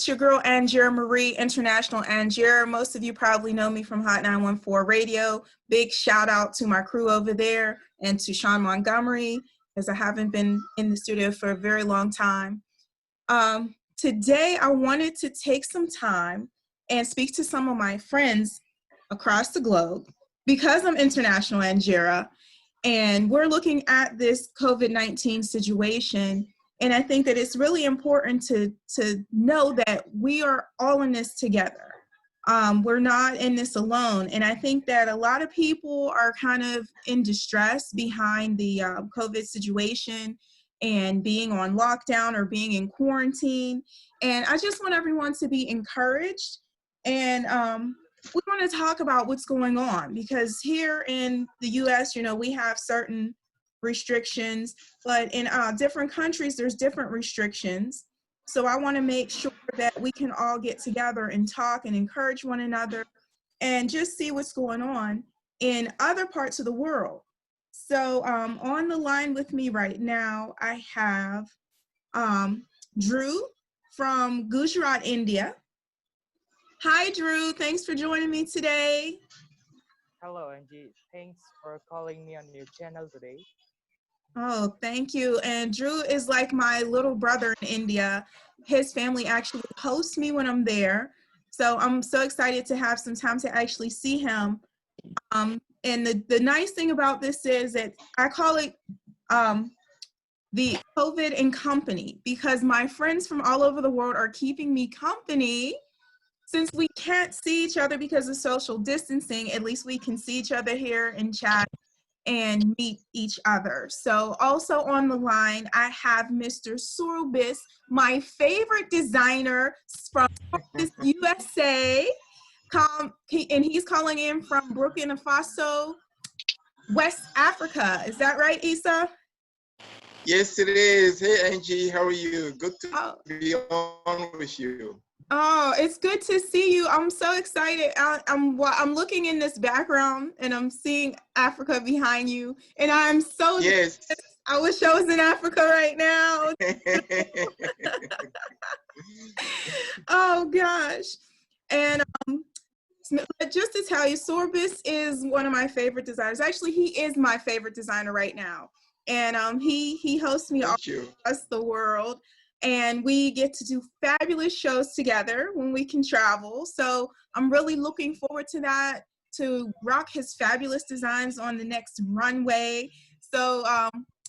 It's your girl, Angiera Marie, International Angiera. Most of you probably know me from Hot 914 Radio. Big shout out to my crew over there and to Sean Montgomery, as I haven't been in the studio for a very long time. Today, I wanted to take some time and speak to some of my friends across the globe because I'm International Angiera, and we're looking at this COVID-19 situation. And I think that it's really important to know that we are all in this together. We're not in this alone. And I think that a lot of people are kind of in distress behind the COVID situation and being on lockdown or being in quarantine. And I just want everyone to be encouraged. And we want to talk about what's going on, because here in the US, you know, we have certain restrictions, but in different countries, there's different restrictions. So I want to make sure that we can all get together and talk and encourage one another and just see what's going on in other parts of the world. So on the line with me right now, I have Drew from Gujarat, India. Hi, Drew. Thanks for joining me today. Hello, Angie. Thanks for calling me on your channel today. Oh, thank you. And Drew is like my little brother in India. His family actually hosts me when I'm there. So I'm so excited to have some time to actually see him. And the nice thing about this is that I call it the COVID and company, because my friends from all over the world are keeping me company. Since we can't see each other because of social distancing, at least we can see each other here and chat and meet each other. So also on the line, I have Mr. Surubis, my favorite designer from USA, and he's calling in from Burkina Faso, West Africa. Is that right, Issa? Yes, it is. Hey, Angie, how are you? Good to be on with you. Oh, it's good to see you. I'm so excited. I'm looking in this background and I'm seeing Africa behind you. And I'm so yes. I wish I was in Africa right now. Oh gosh. And just to tell you, Sorbis is one of my favorite designers. Actually, he is my favorite designer right now. And he hosts me all across the world. And we get to do fabulous shows together when we can travel. So I'm really looking forward to that, to rock his fabulous designs on the next runway. So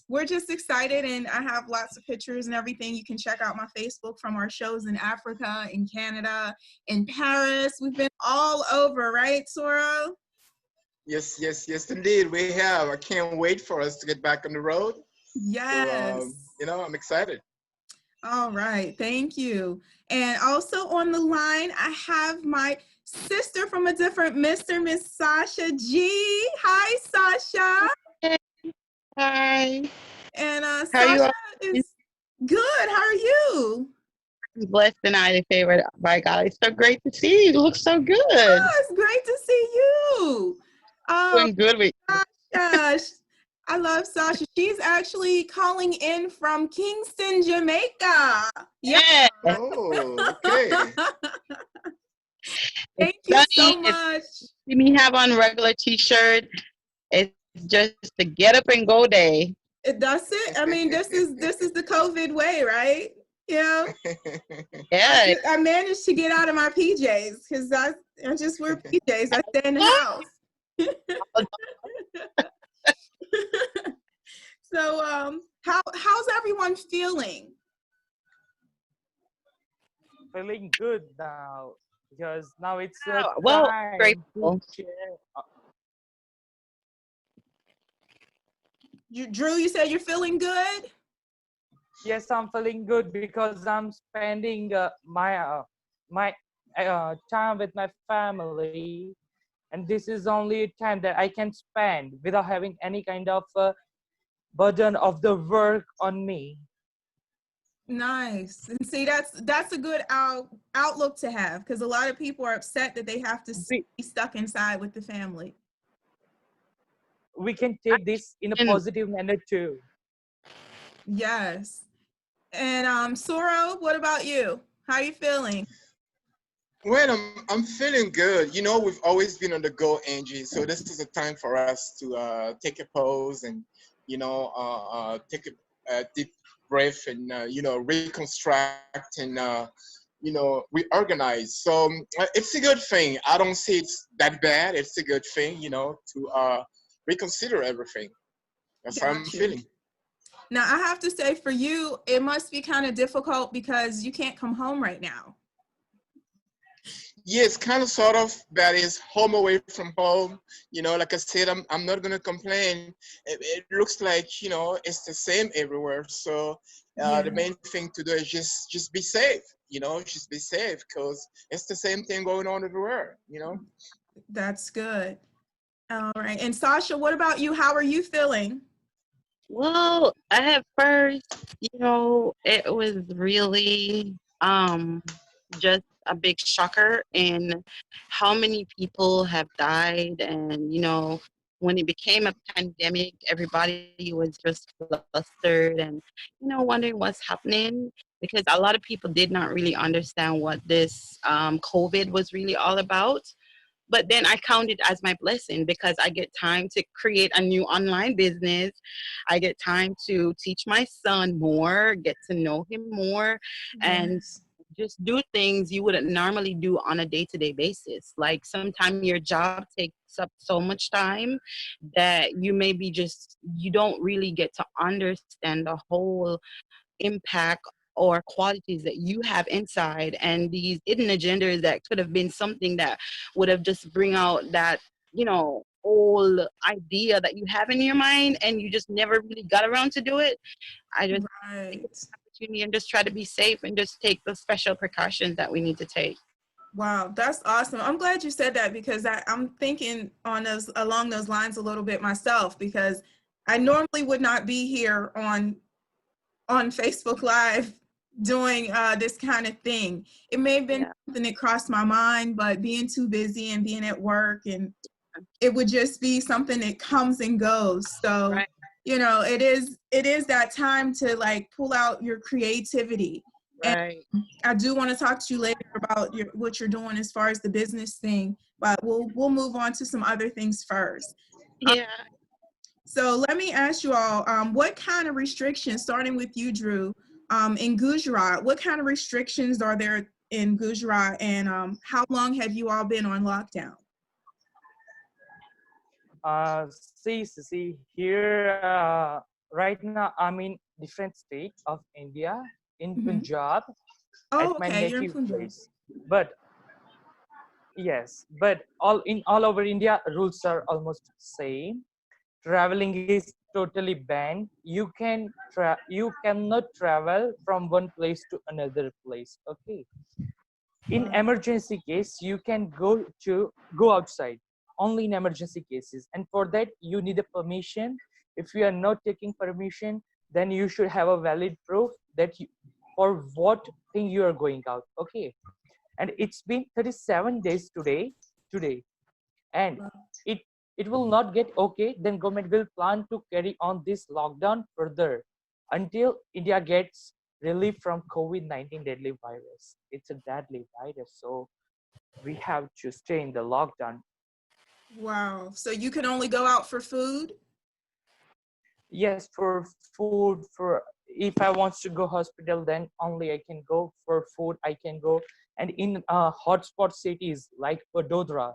we're just excited, and I have lots of pictures and everything. You can check out my Facebook from our shows in Africa, in Canada, in Paris. We've been all over, right, Sora? Yes, indeed, we have. I can't wait for us to get back on the road. Yes. So, you know, I'm excited. All right, thank you. And also on the line, I have my sister from a different mister, Miss Sasha G. Hi, Sasha. Hi. And Sasha is good. How are you? Blessed and highly favored by God. It's so great to see you. You look so good. Oh, it's great to see you. Doing good with you. Gosh. I love Sasha. She's actually calling in from Kingston, Jamaica. Yeah. Oh, okay. Thank you so much. See me have on regular t-shirt. It's just the get up and go day. That's it. I mean, this is the COVID way, right? Yeah. Yeah. I managed to get out of my PJs because I just wear PJs. I stay in the house. So, how's everyone feeling? Feeling good now, because now it's well, time grateful. to share. Drew, you said you're feeling good? Yes, I'm feeling good because I'm spending my time with my family, and this is only a time that I can spend without having any kind of burden of the work on me. Nice. And see, that's a good outlook to have, because a lot of people are upset that they have to be stuck inside with the family. We can take this in a positive manner too. Yes. And Soro, what about you? How you feeling? Well, I'm feeling good. You know, we've always been on the go, Angie. So this is a time for us to take a pause and, take a deep breath and, reconstruct and, reorganize. So it's a good thing. I don't say it's that bad. It's a good thing, to reconsider everything. That's how I'm Got you. feeling. Now, I have to say for you, it must be kind of difficult because you can't come home right now. Yes, kind of, sort of. That is home away from home. Like I said, I'm not gonna complain. It looks like it's the same everywhere. So Yeah, the main thing to do is just be safe. Just be safe because it's the same thing going on everywhere. that's good. All right. And Sasha, what about you? How are you feeling? Well, at first, it was really just a big shocker in how many people have died. And, when it became a pandemic, everybody was just flustered and, wondering what's happening, because a lot of people did not really understand what this COVID was really all about. But then I count it as my blessing because I get time to create a new online business. I get time to teach my son more, get to know him more, and Yes. just do things you wouldn't normally do on a day-to-day basis. Like sometimes your job takes up so much time that you don't really get to understand the whole impact or qualities that you have inside, and these hidden agendas that could have been something that would have just bring out that whole idea that you have in your mind and you just never really got around to do it. I just take Right. the opportunity and just try to be safe and just take the special precautions that we need to take. Wow, that's awesome. I'm glad you said that because I'm thinking along those lines a little bit myself, because I normally would not be here on Facebook Live doing this kind of thing. It may have been Yeah. something that crossed my mind, but being too busy and being at work, and it would just be something that comes and goes. So, Right. it is that time to like pull out your creativity. And Right. I do want to talk to you later about what you're doing as far as the business thing, but we'll move on to some other things first. Yeah. So let me ask you all, what kind of restrictions, starting with you, Drew, in Gujarat, what kind of restrictions are there in Gujarat, and how long have you all been on lockdown? See, here right now I'm in different state of India, in Mm-hmm. Punjab, Oh, at my okay, you're in native Punjab. place. But yes, but all over India, rules are almost same. Traveling is totally banned. You cannot travel from one place to another place. Okay. In Wow. emergency case, you can go outside only in emergency cases, and for that you need a permission. If you are not taking permission, then you should have a valid proof that for what thing you are going out. Okay. And it's been 37 days today, and it it will not get okay. Then government will plan to carry on this lockdown further until India gets relief from COVID-19 deadly virus. It's a deadly virus, so we have to stay in the lockdown. Wow. So you can only go out for food? Yes, for food, for if I want to go hospital, then only I can go. For food I can go. And in hotspot cities like Vadodara,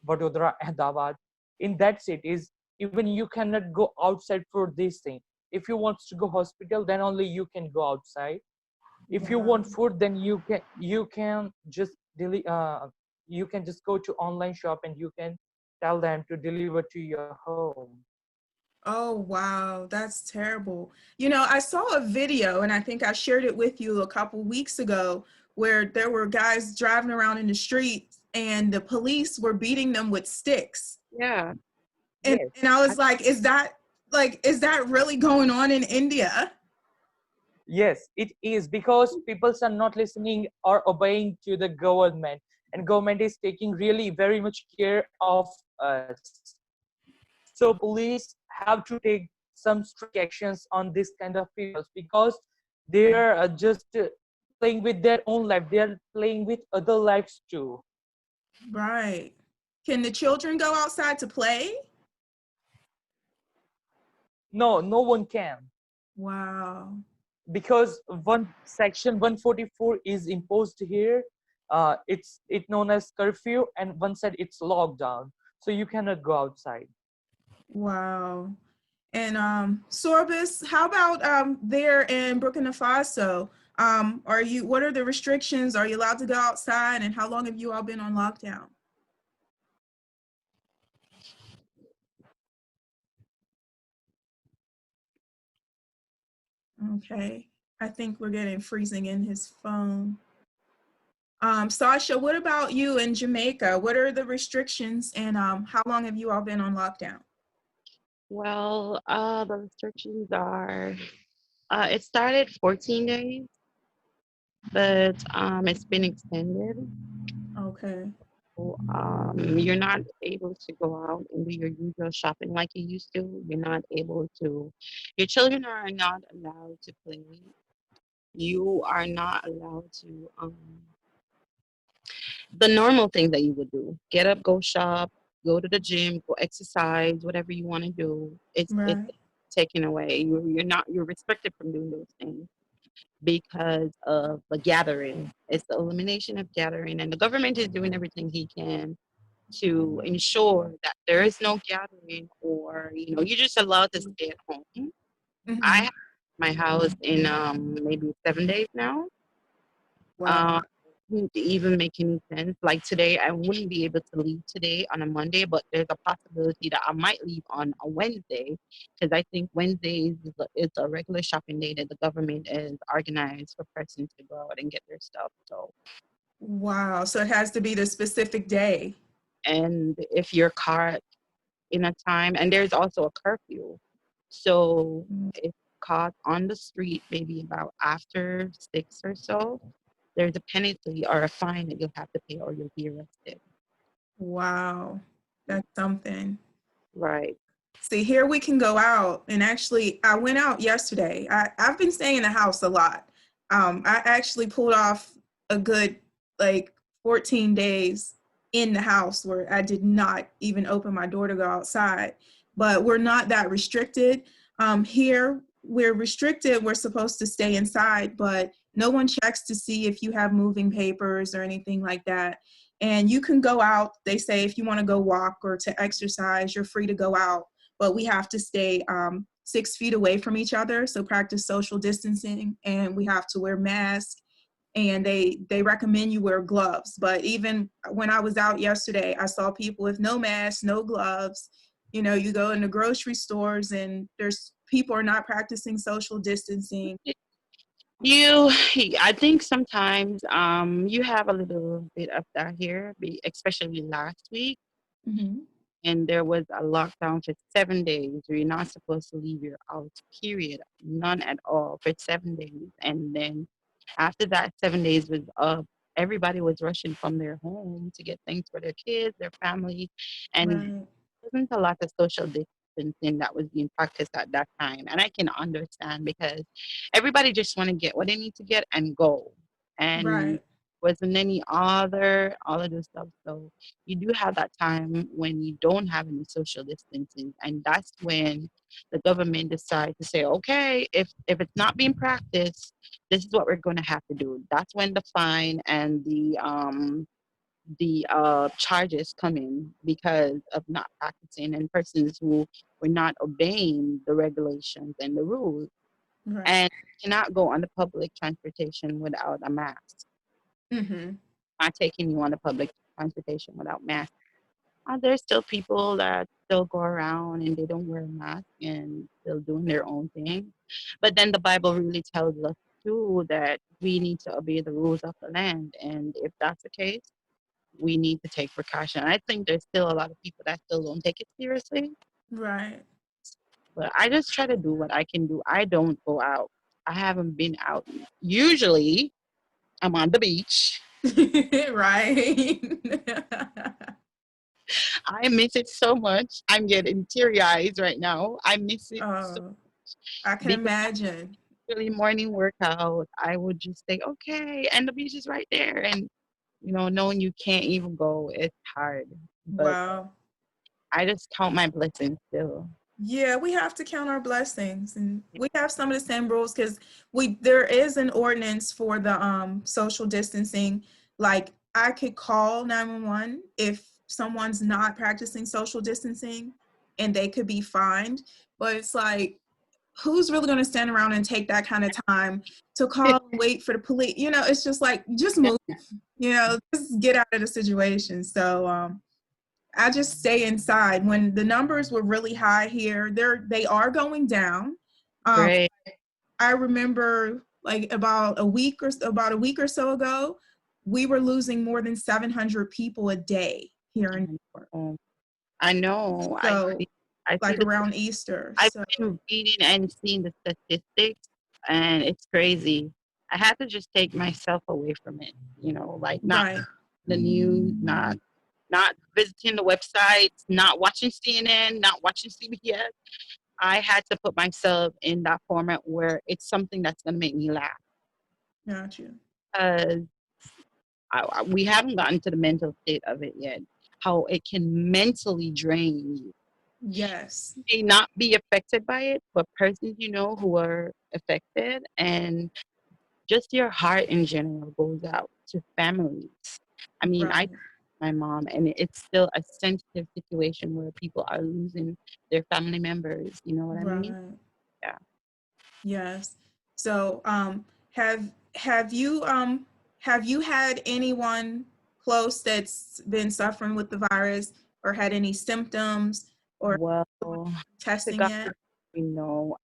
Ahmedabad, in that cities, even you cannot go outside for this thing. If you want to go hospital, then only you can go outside. If you Wow. want food, then you can just you can just go to online shop and you can tell them to deliver to your home. Oh, wow. That's terrible. I saw a video, and I think I shared it with you a couple weeks ago, where there were guys driving around in the streets and the police were beating them with sticks. Yeah. And, Yes. and I was like, is that really going on in India? Yes, it is, because people are not listening or obeying to the government, and government is taking really very much care of us. So police have to take some strict actions on this kind of people, because they are just playing with their own life. They're playing with other lives too. Right. Can the children go outside to play? No, no one can. Wow. Because section 144 is imposed here. It's known as curfew, and one said it's lockdown, so you cannot go outside. Wow. And Sorbus, how about there in Burkina Faso? What are the restrictions? Are you allowed to go outside, and how long have you all been on lockdown? Okay. I think we're getting freezing in his phone. Sasha, what about you in Jamaica? What are the restrictions, and how long have you all been on lockdown? Well, the restrictions are, it started 14 days, but it's been extended. Okay. So, you're not able to go out and do your usual shopping like you used to. You're not able to, your children are not allowed to play. You are not allowed to, the normal things that you would do. Get up, go shop, go to the gym, go exercise, whatever you want to do. It's Right. taken away. You're restricted from doing those things because of the gathering. It's the elimination of gathering, and the government is doing everything he can to ensure that there is no gathering, or you're just allowed to stay at home. I Mm-hmm. have my house in maybe 7 days now. Wow. Wouldn't even make any sense. Like today, I wouldn't be able to leave today on a Monday, but there's a possibility that I might leave on a Wednesday, because I think Wednesday is a regular shopping day that the government is organized for persons to go out and get their stuff. So, Wow. So it has to be the specific day. and if you're caught in a time, and there's also a curfew, so if caught on the street, maybe about after 6 or so, there's a penalty or a fine that you'll have to pay, or you'll be arrested. Wow. That's something. Right. See, here we can go out, and actually, I went out yesterday. I've been staying in the house a lot. I actually pulled off a good like 14 days in the house where I did not even open my door to go outside. But we're not that restricted. Here, we're restricted. We're supposed to stay inside, but no one checks to see if you have moving papers or anything like that. And you can go out. They say if you want to go walk or to exercise, you're free to go out, but we have to stay 6 feet away from each other. So practice social distancing, and we have to wear masks, and they recommend you wear gloves. But even when I was out yesterday, I saw people with no masks, no gloves. You go into grocery stores and there's people are not practicing social distancing. You, I think sometimes you have a little bit of that here, especially last week, Mm-hmm. and there was a lockdown for 7 days where you're not supposed to leave your house, period, none at all, for 7 days. And then after that 7 days was up, everybody was rushing from their home to get things for their kids, their family, and Right, wasn't a lot of social distancing that was being practiced at that time. And I can understand, because everybody just want to get what they need to get and go. And right, wasn't any other all of this stuff. So you do have that time when you don't have any social distancing, and that's when the government decides to say, okay, if it's not being practiced, this is what we're going to have to do. That's when the fine and the charges come in because of not practicing, and persons who were not obeying the regulations and the rules, right. and cannot go on the public transportation without a mask. Mm-hmm. Not taking you on the public transportation without mask. There's still people that still go around and they don't wear a mask and still doing their own thing. But then the Bible really tells us too that we need to obey the rules of the land. And if that's the case, we need to take precaution. I think there's still a lot of people that still don't take it seriously. Right. But I just try to do what I can do. I don't go out. I haven't been out. Usually I'm on the beach. Right. I miss it so much. I'm getting teary eyes right now. I miss it so I can because imagine. early morning workout, I would just say, okay, and the beach is right there. And, knowing you can't even go, it's hard. But Wow. I just count my blessings still. Yeah, we have to count our blessings, and we have some of the same rules because there is an ordinance for the social distancing. Like I could call 911 if someone's not practicing social distancing, and they could be fined. But it's like, who's really going to stand around and take that kind of time to call and wait for the police? It's just like, just move. Just get out of the situation. So I just stay inside. When the numbers were really high here, they are going down. Great. I remember like about a week or so ago, we were losing more than 700 people a day here in New York. I know. So I see like around Easter. I've So been reading and seeing the statistics, and it's crazy. I had to just take myself away from it, like not right. the news, not visiting the websites, not watching CNN, not watching CBS. I had to put myself in that format where it's something that's going to make me laugh. Got you. We haven't gotten to the mental state of it yet, how it can mentally drain you. Yes. You may not be affected by it, but persons who are affected, and just your heart in general goes out to families. I mean, Right. my mom, and it's still a sensitive situation where people are losing their family members. You know what I mean? Right. Yeah. Yes. So, have you had anyone close that's been suffering with the virus or had any symptoms or Well, the testing God, yet?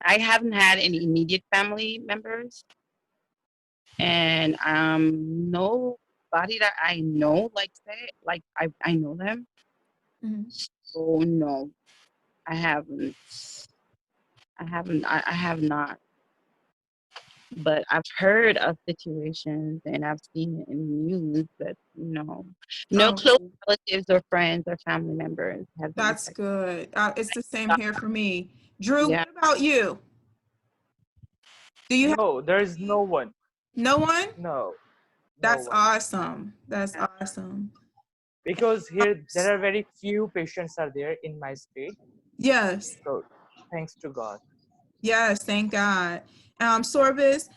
I haven't had any immediate family members, and nobody that I know like I know them. Mhm. So no, I haven't. I have not. But I've heard of situations and I've seen it in the news that, no Oh, close relatives or friends or family members have been that's affected. good. It's the same here for me. Drew, Yeah. what about you? Do you have No, there is no one. no one? No, no That's one. awesome. That's awesome. Because here there are very few patients are there in my state. Yes. So thanks to God. Yes, thank God. Sorbis,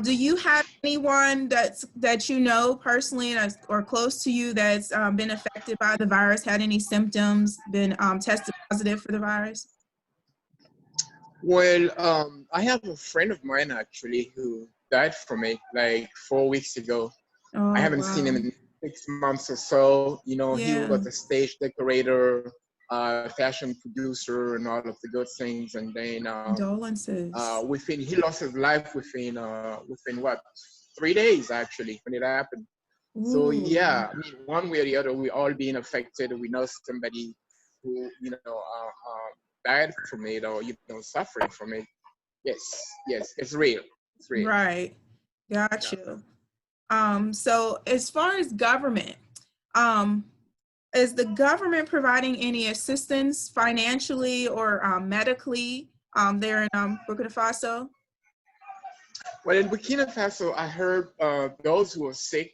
do you have anyone that you know personally or close to you that's been affected by the virus, had any symptoms, been tested positive for the virus? Well, I have a friend of mine actually who died from it like 4 weeks ago. I Oh, haven't seen him wow. in 6 months or so. He Yeah. was a stage decorator, fashion producer, and all of the good things. And then Condolences. he lost his life within what 3 days actually when it happened. So Ooh. yeah, I mean, one way or the other, we all being affected. We know somebody who died from it or suffering from it. Yes, yes, it's real. It's real. Right. Got Yeah. you. So as far as government, um, is the government providing any assistance financially or medically there in Burkina Faso? Well, in Burkina Faso, I heard those who are sick,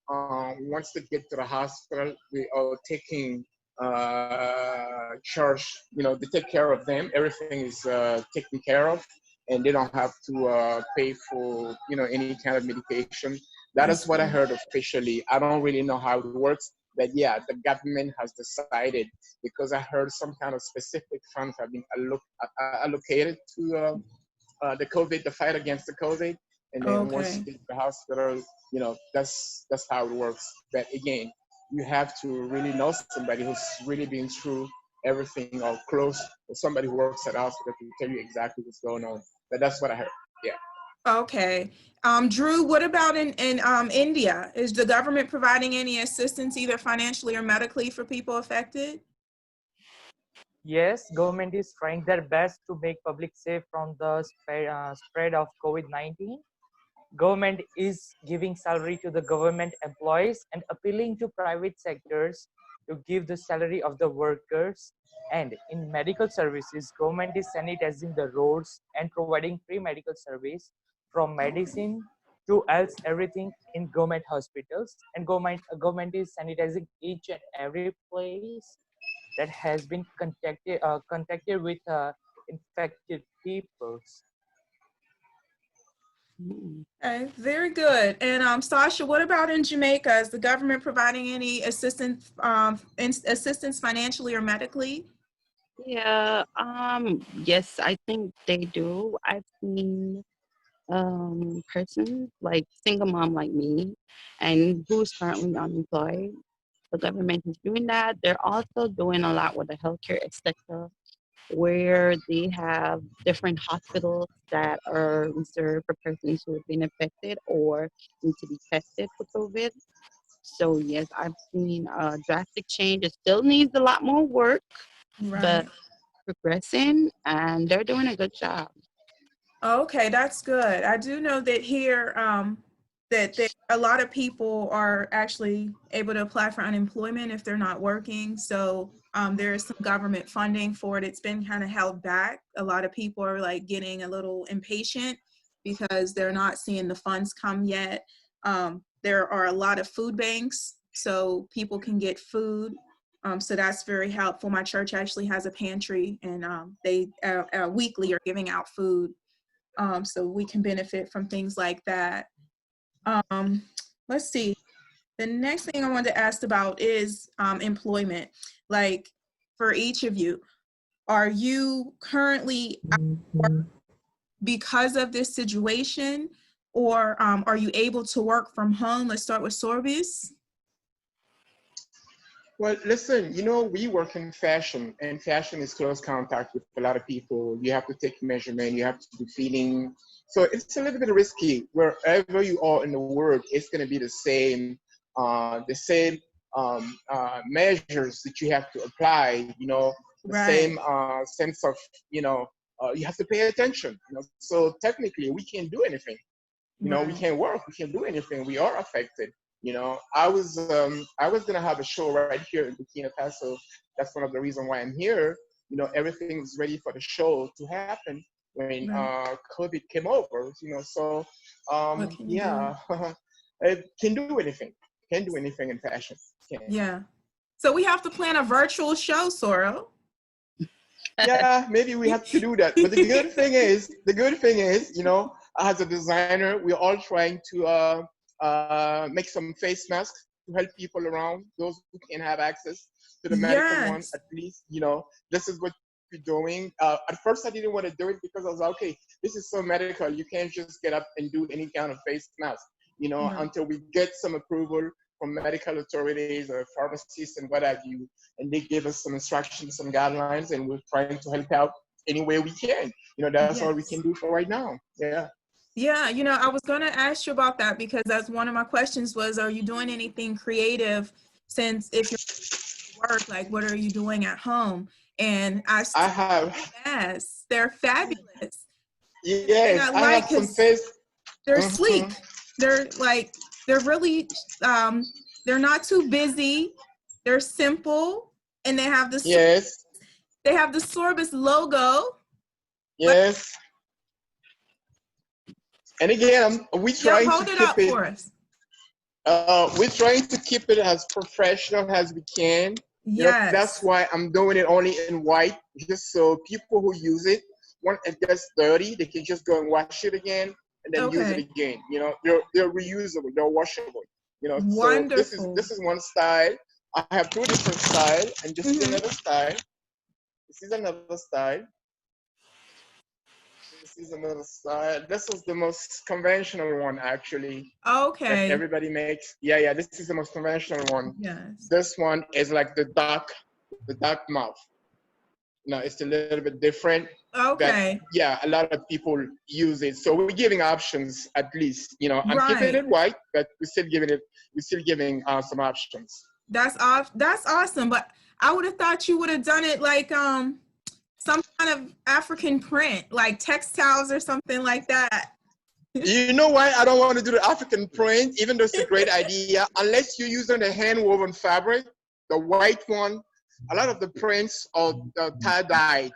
once they get to the hospital, they are taking charge. They take care of them. Everything is taken care of, and they don't have to pay for any kind of medication. That is That's what I good. heard officially. I don't really know how it works, but yeah, the government has decided because I heard some kind of specific funds have been allocated to the fight against the COVID. And then once Okay. you get to the hospital, that's how it works. But again, you have to really know somebody who's really been through everything or close, or somebody who works at the hospital to tell you exactly what's going on. But that's what I heard. Yeah. Okay. Drew, what about in India? Is the government providing any assistance, either financially or medically, for people affected? Yes, government is trying their best to make public safe from the spread of COVID-19. Government is giving salary to the government employees and appealing to private sectors to give the salary of the workers. And in medical services, government is sanitizing the roads and providing free medical service from medicine to else everything in government hospitals, and government is sanitizing each and every place that has been contacted with infected peoples. Okay, very good. And Sasha, what about in Jamaica? Is the government providing any assistance, assistance financially or medically? Yeah, yes, I think they do. I've seen persons like single mom like me and who's currently unemployed. The government is doing that. They're also doing a lot with the healthcare sector where they have different hospitals that are reserved for persons who have been affected or need to be tested for COVID. So yes, I've seen a drastic change. It still needs a lot more work, Right. but progressing and they're doing a good job. Okay, that's good. I do know that here that a lot of people are actually able to apply for unemployment if they're not working. So there is some government funding for it. It's been kind of held back. A lot of people are like getting a little impatient because they're not seeing the funds come yet. There are a lot of food banks, so people can get food. So that's very helpful. My church actually has a pantry, and they weekly are giving out food, so we can benefit from things like that. Let's see. The next thing I wanted to ask about is employment. Like for each of you, are you currently out of work because of this situation, or are you able to work from home? Let's start with Sorbis. Well, listen, you know, we work in fashion, and fashion is close contact with a lot of people. You have to take measurement, you have to do feeling. So it's a little bit risky. Wherever you are in the world, it's going to be the same measures that you have to apply. You know, the Right. same sense of, you have to pay attention. You know, so technically, we can't do anything. You know, we Right. can't work, we can't do anything. We are affected. You know, I was gonna have a show right here in Burkina Faso. That's one of the reasons why I'm here. You know, everything's ready for the show to happen when Right. COVID came over. You know, so What can you do? yeah, it can do anything. Can do anything in fashion. Can. Yeah. So we have to plan a virtual show, Soro. Yeah, maybe we have to do that. But the good thing is, you know, as a designer, we're all trying to make some face masks to help people around, those who can have access to the medical one, Yes. at least, you know, this is what we're doing. At first, I didn't want to do it because I was like, okay, this is so medical. You can't just get up and do any kind of face mask, you know, Right. until we get some approval from medical authorities or pharmacists and what have you, and they give us some instructions, some guidelines, and we're trying to help out any way we can. You know, that's all we can Yes. do for right now. Yeah. Yeah, I was going to ask you about that because that's one of my questions was, are you doing anything creative since if you're at work, like what are you doing at home? And I I see have, masks. They're fabulous. And I yes, I like have some because face. they're Mhm. sleek. They're like, they're really, they're not too busy. They're simple, and Yes, they have the Sorbus logo. Like, yes. And again, we're yeah, trying to hold it keep up it. for us. We're trying to keep it as professional as we can. You know, that's Yes. why I'm doing it only in white, just so people who use it, when it gets dirty, they can just go and wash it again and then use it Okay. again. You know, they're reusable, they're washable. You know, so Wonderful. this is one style. I have two different styles, and this is Hmm. another style. This is another style. This is another style. This is the most conventional one, actually, that Okay. everybody makes. Yeah, yeah, this is the most conventional one. Yes. This one is like the dark mouth. No, it's a little bit different, but Okay. yeah, a lot of people use it. So we're giving options at least. You know, I'm keeping Right. it white, but we're still giving some options. That's off. That's awesome. But I would have thought you would have done it like some kind of African print, like textiles or something like that. You know why I don't want to do the African print, even though it's a great idea, unless you're using the hand woven fabric, the white one. A lot of the prints are tie-dyed.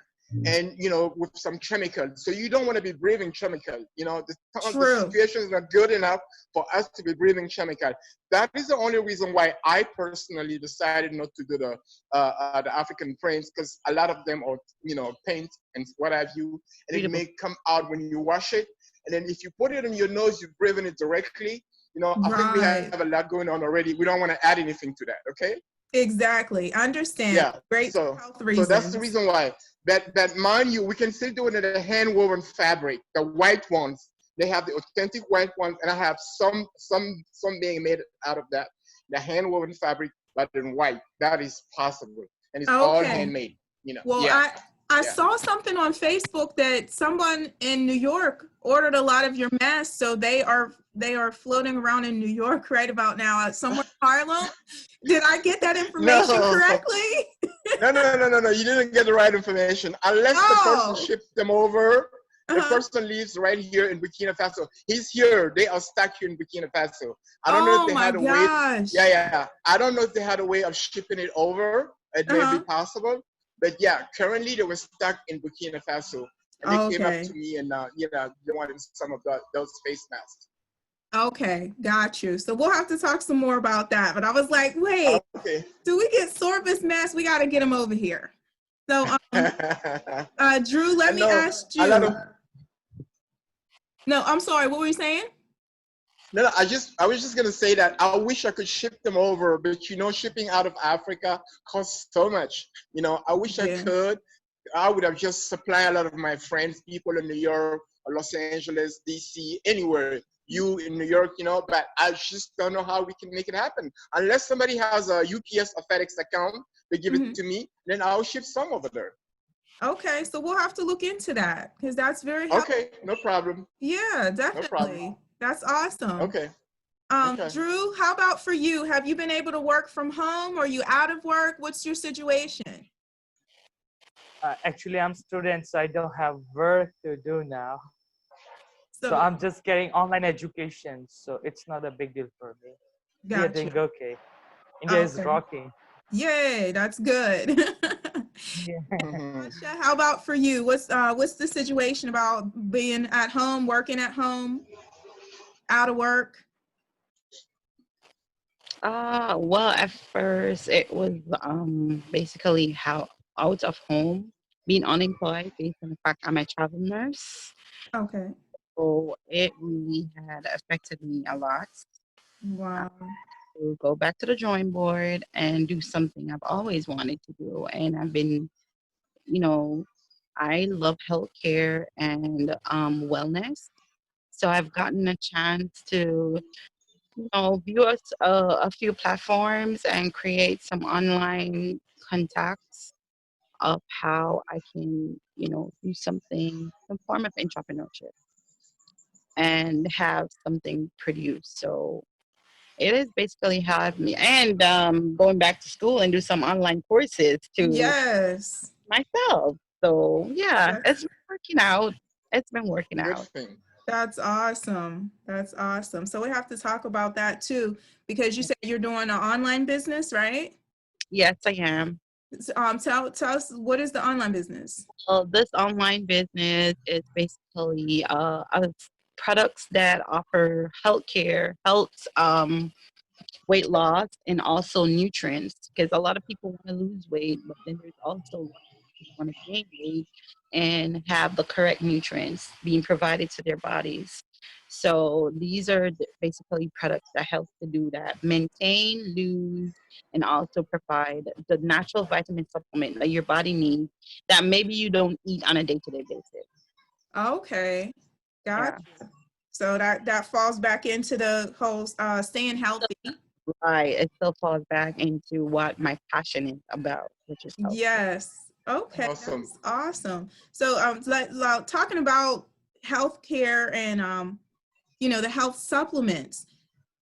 and with some chemicals. So you don't want to be breathing chemical. The True. situation is not good enough for us to be breathing chemical. That is the only reason why I personally decided not to do the African prints, because a lot of them are paint and what have you, and it may come out when you wash it. And then if you put it in your nose, you're breathing it directly. I think we Right. have a lot going on already. We don't want to add anything to that. Okay. Exactly. Understand. Yeah. Great So health reasons. that's the reason why. That mind you, we can still do it in a hand woven fabric. The white ones, they have the authentic white ones, and I have some being made out of that. The hand woven fabric, but in white. That is possible, and it's all handmade. Well, Yeah. I saw something on Facebook that someone in New York ordered a lot of your masks, so they are floating around in New York right about now, somewhere in Harlem. Did I get that information correctly? No. You didn't get the right information. Unless the person shipped them over, the person lives right here in Burkina Faso. He's here. They are stuck here in Burkina Faso. I don't know if they had a way. Yeah. I don't know if they had a way of shipping it over. It may be possible. But yeah, currently they were stuck in Burkina Faso. And they came up to me and they wanted some of those face masks. Okay, got you. So we'll have to talk some more about that. But I was like, wait, do we get Sorbus masks? We got to get them over here. So, Drew, let me ask you. No, I'm sorry. What were you saying? No, I was just gonna say that I wish I could ship them over, but shipping out of Africa costs so much. I wish I could. I would have just supplied a lot of my friends, people in New York, Los Angeles, DC, anywhere. You in New York, but I just don't know how we can make it happen. Unless somebody has a UPS or FedEx account, they give it to me, then I'll ship some over there. Okay, so we'll have to look into that because that's very helpful. Okay, no problem. Yeah, definitely. No problem. That's awesome. Okay. Drew, how about for you? Have you been able to work from home? Are you out of work? What's your situation? Actually, I'm a student, so I don't have work to do now. So I'm just getting online education, so it's not a big deal for me. Gotcha. We are doing okay. India is rocking. Yay, that's good. Masha, how about for you? What's the situation about being at home, working at home, out of work? Well, at first it was basically how out of home, being unemployed based on the fact I'm a travel nurse. Okay. So it really had affected me a lot. Wow. To go back to the drawing board and do something I've always wanted to do. And I've been, I love healthcare and wellness. So I've gotten a chance to, view a few platforms and create some online contacts of how I can, do something, some form of entrepreneurship and have something produced. So it is basically how I've and going back to school and do some online courses to myself. So yeah, it's been working out. It's been working out. That's awesome. That's awesome. So we have to talk about that too, because you said you're doing an online business, right? Yes, I am. Tell us, what is the online business? Well, this online business is basically products that offer healthcare, weight loss, and also nutrients, because a lot of people want to lose weight, but then there's also people want to gain weight and have the correct nutrients being provided to their bodies. So these are basically products that help to do that: maintain, lose, and also provide the natural vitamin supplement that your body needs that maybe you don't eat on a day-to-day basis. Okay, gotcha. Yeah. So that falls back into the whole staying healthy. Right, it still falls back into what my passion is about, which is health. Yes. Okay, awesome. That's awesome. So talking about healthcare and the health supplements.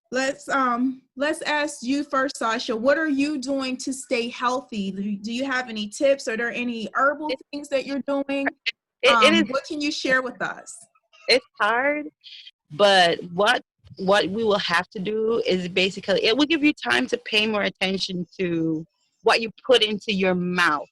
Let's ask you first, Sasha. What are you doing to stay healthy? Do you have any tips? Are there any herbal things that you're doing? What can you share with us? It's hard, but what we will have to do is basically, it will give you time to pay more attention to what you put into your mouth.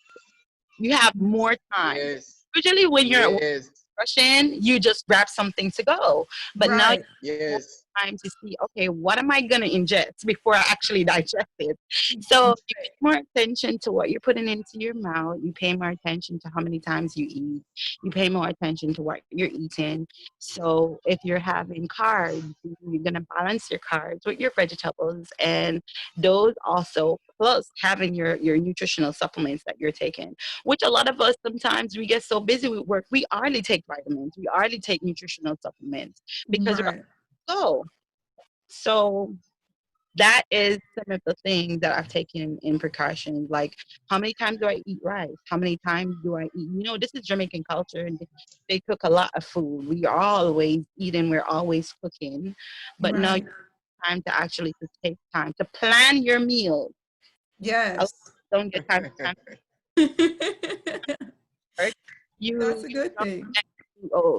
You have more time. Yes. Usually when you're at work Yes. rushing, you just grab something to go. But now you Right. have more Yes. time to see, okay, what am I gonna ingest before I actually digest it? So you pay more attention to what you're putting into your mouth. You pay more attention to how many times you eat. You pay more attention to what you're eating. So if you're having carbs, you're gonna balance your carbs with your vegetables, and those also plus having your nutritional supplements that you're taking, which a lot of us sometimes we get so busy with work, we hardly take vitamins, we hardly take nutritional supplements because we're Right. low. So that is some of the things that I've taken in precautions. Like, how many times do I eat rice? How many times do I eat? This is Jamaican culture, and they cook a lot of food. We are always eating. We're always cooking, but now you Right. have time to actually to take time to plan your meals. A lot of Yes. us don't get time to plan work. That's You a good thing.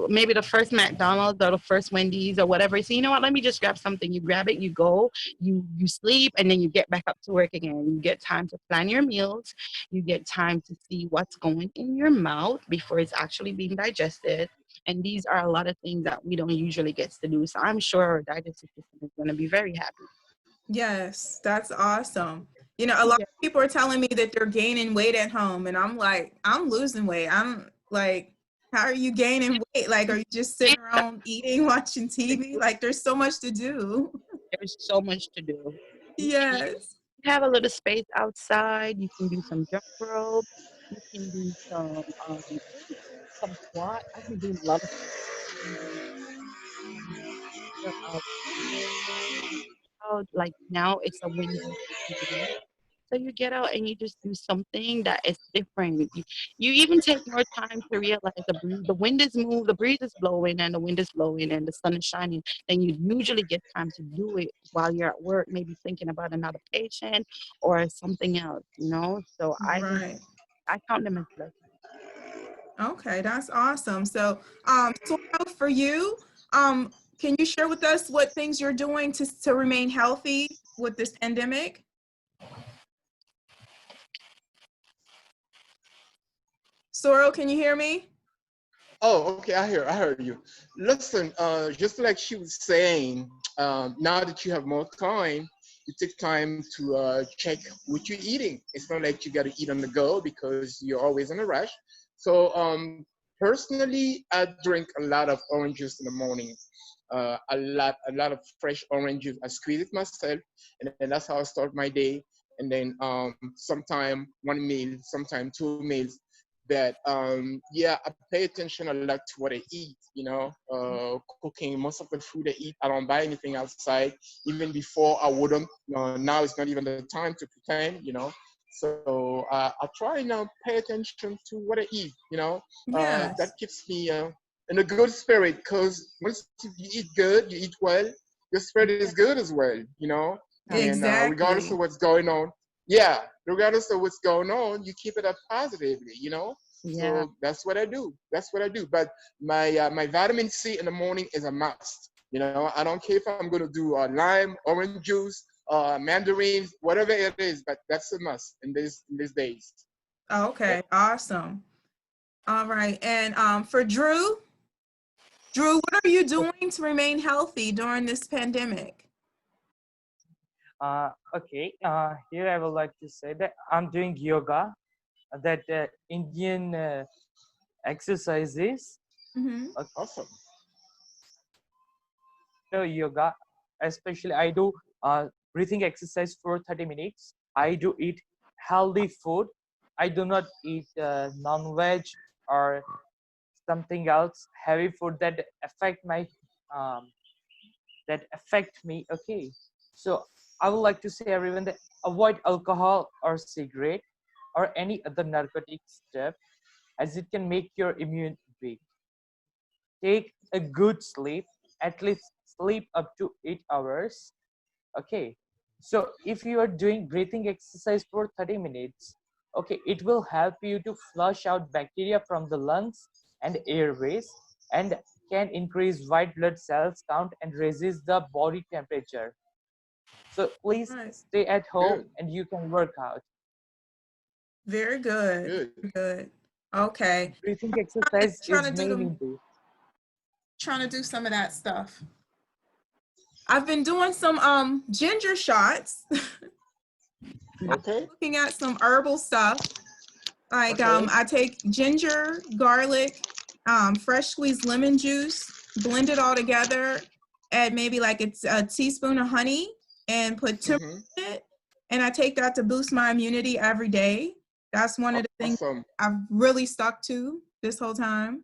maybe the first McDonald's or the first Wendy's or whatever. So you know what? Let me just grab something. You grab it, you go, you sleep, and then you get back up to work again. You get time to plan your meals. You get time to see what's going in your mouth before it's actually being digested. And these are a lot of things that we don't usually get to do. So I'm sure our digestive system is going to be very happy. Yes, that's awesome. A lot Yeah. of people are telling me that they're gaining weight at home, and I'm like, I'm losing weight. I'm like, how are you gaining weight? Like, are you just sitting around eating, watching TV? Like, there's so much to do. There's so much to do. You Yes. have a little space outside. You can do some jump rope. You can do some squat. I've been doing a lot of out. Like now, it's a windy day. So you get out and you just do something that is different. You even take more time to realize the wind is moved, the breeze is blowing, and the wind is blowing, and the sun is shining. Then you usually get time to do it while you're at work, maybe thinking about another patient or something else. So Right. I count them as blessings. Okay, that's awesome. So for you, can you share with us what things you're doing to remain healthy with this pandemic? Sorrel, can you hear me? Oh, okay. I heard you. Listen, just like she was saying, now that you have more time, you take time to check what you're eating. It's not like you got to eat on the go because you're always in a rush. So, personally, I drink a lot of orange juice in the morning. A lot of fresh orange juice. I squeeze it myself, and then that's how I start my day. And then sometime one meal, sometime two meals. That yeah, I pay attention a lot to what I eat. Cooking most of the food I eat, I don't buy anything outside. Even before I wouldn't. Now it's not even the time to pretend. So I try now pay attention to what I eat. That Yes, keeps me in a good spirit, because once you eat good, you eat well, your spirit is good as well. And regardless exactly. of what's going on, yeah, regardless of what's going on, you keep it up positively. Yeah. So that's what I do. That's what I do. But my vitamin C in the morning is a must. I don't care if I'm gonna do lime, orange juice, mandarins, whatever it is, but that's a must in these days. Yep. Okay, awesome. All right, and for Drew, what are you doing to remain healthy during this pandemic? Okay. Here I would like to say that I'm doing yoga, that Indian exercises. Mm-hmm. Awesome. Yoga, especially I do breathing exercise for 30 minutes. I do eat healthy food. I do not eat non-veg or something else heavy food that affect my um, that affect me. Okay, so I would like to say everyone that avoid alcohol or cigarette or any other narcotic stuff, as it can make your immune weak. Take a good sleep, at least sleep up to 8 hours. Okay, so if you are doing breathing exercise for 30 minutes, okay, it will help you to flush out bacteria from the lungs and airways, and can increase white blood cells count and raises the body temperature. So please Right. stay at home Good. and you can work out. Very good. Good. Very good. Okay. Breathing exercise Trying is to do main the into. trying to do some of that stuff. I've been doing some ginger shots. Okay. Looking at some herbal stuff. Like Okay. I take ginger, garlic, fresh squeezed lemon juice, blend it all together, add maybe like it's a teaspoon of honey and put turmeric Mm-hmm. in it. And I take that to boost my immunity every day. That's one of the things Awesome. I've really stuck to this whole time.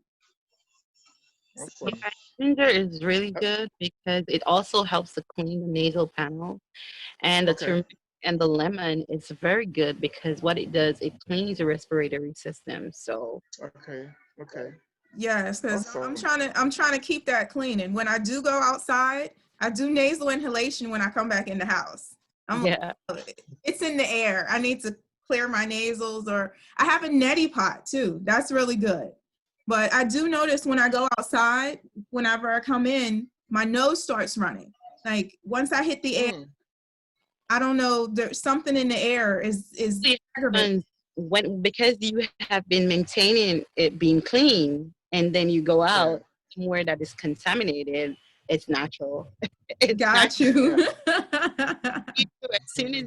Awesome. Yeah, ginger is really good because it also helps to clean the nasal panel. And the Okay. turmeric and the lemon is very good because what it does, it cleans the respiratory system. So Okay. Okay. Yes, because Awesome. I'm trying to keep that clean. And when I do go outside, I do nasal inhalation when I come back in the house. I'm yeah, it's in the air. I need to clear my nasals, or I have a neti pot too. That's really good. But I do notice when I go outside, whenever I come in, my nose starts running. Like once I hit the air, Mm. I don't know, there's something in the air is it aggravating. happens when because you have been maintaining it being clean, and then you go Yeah. out somewhere that is contaminated. It's natural. It's Got natural. you. As soon as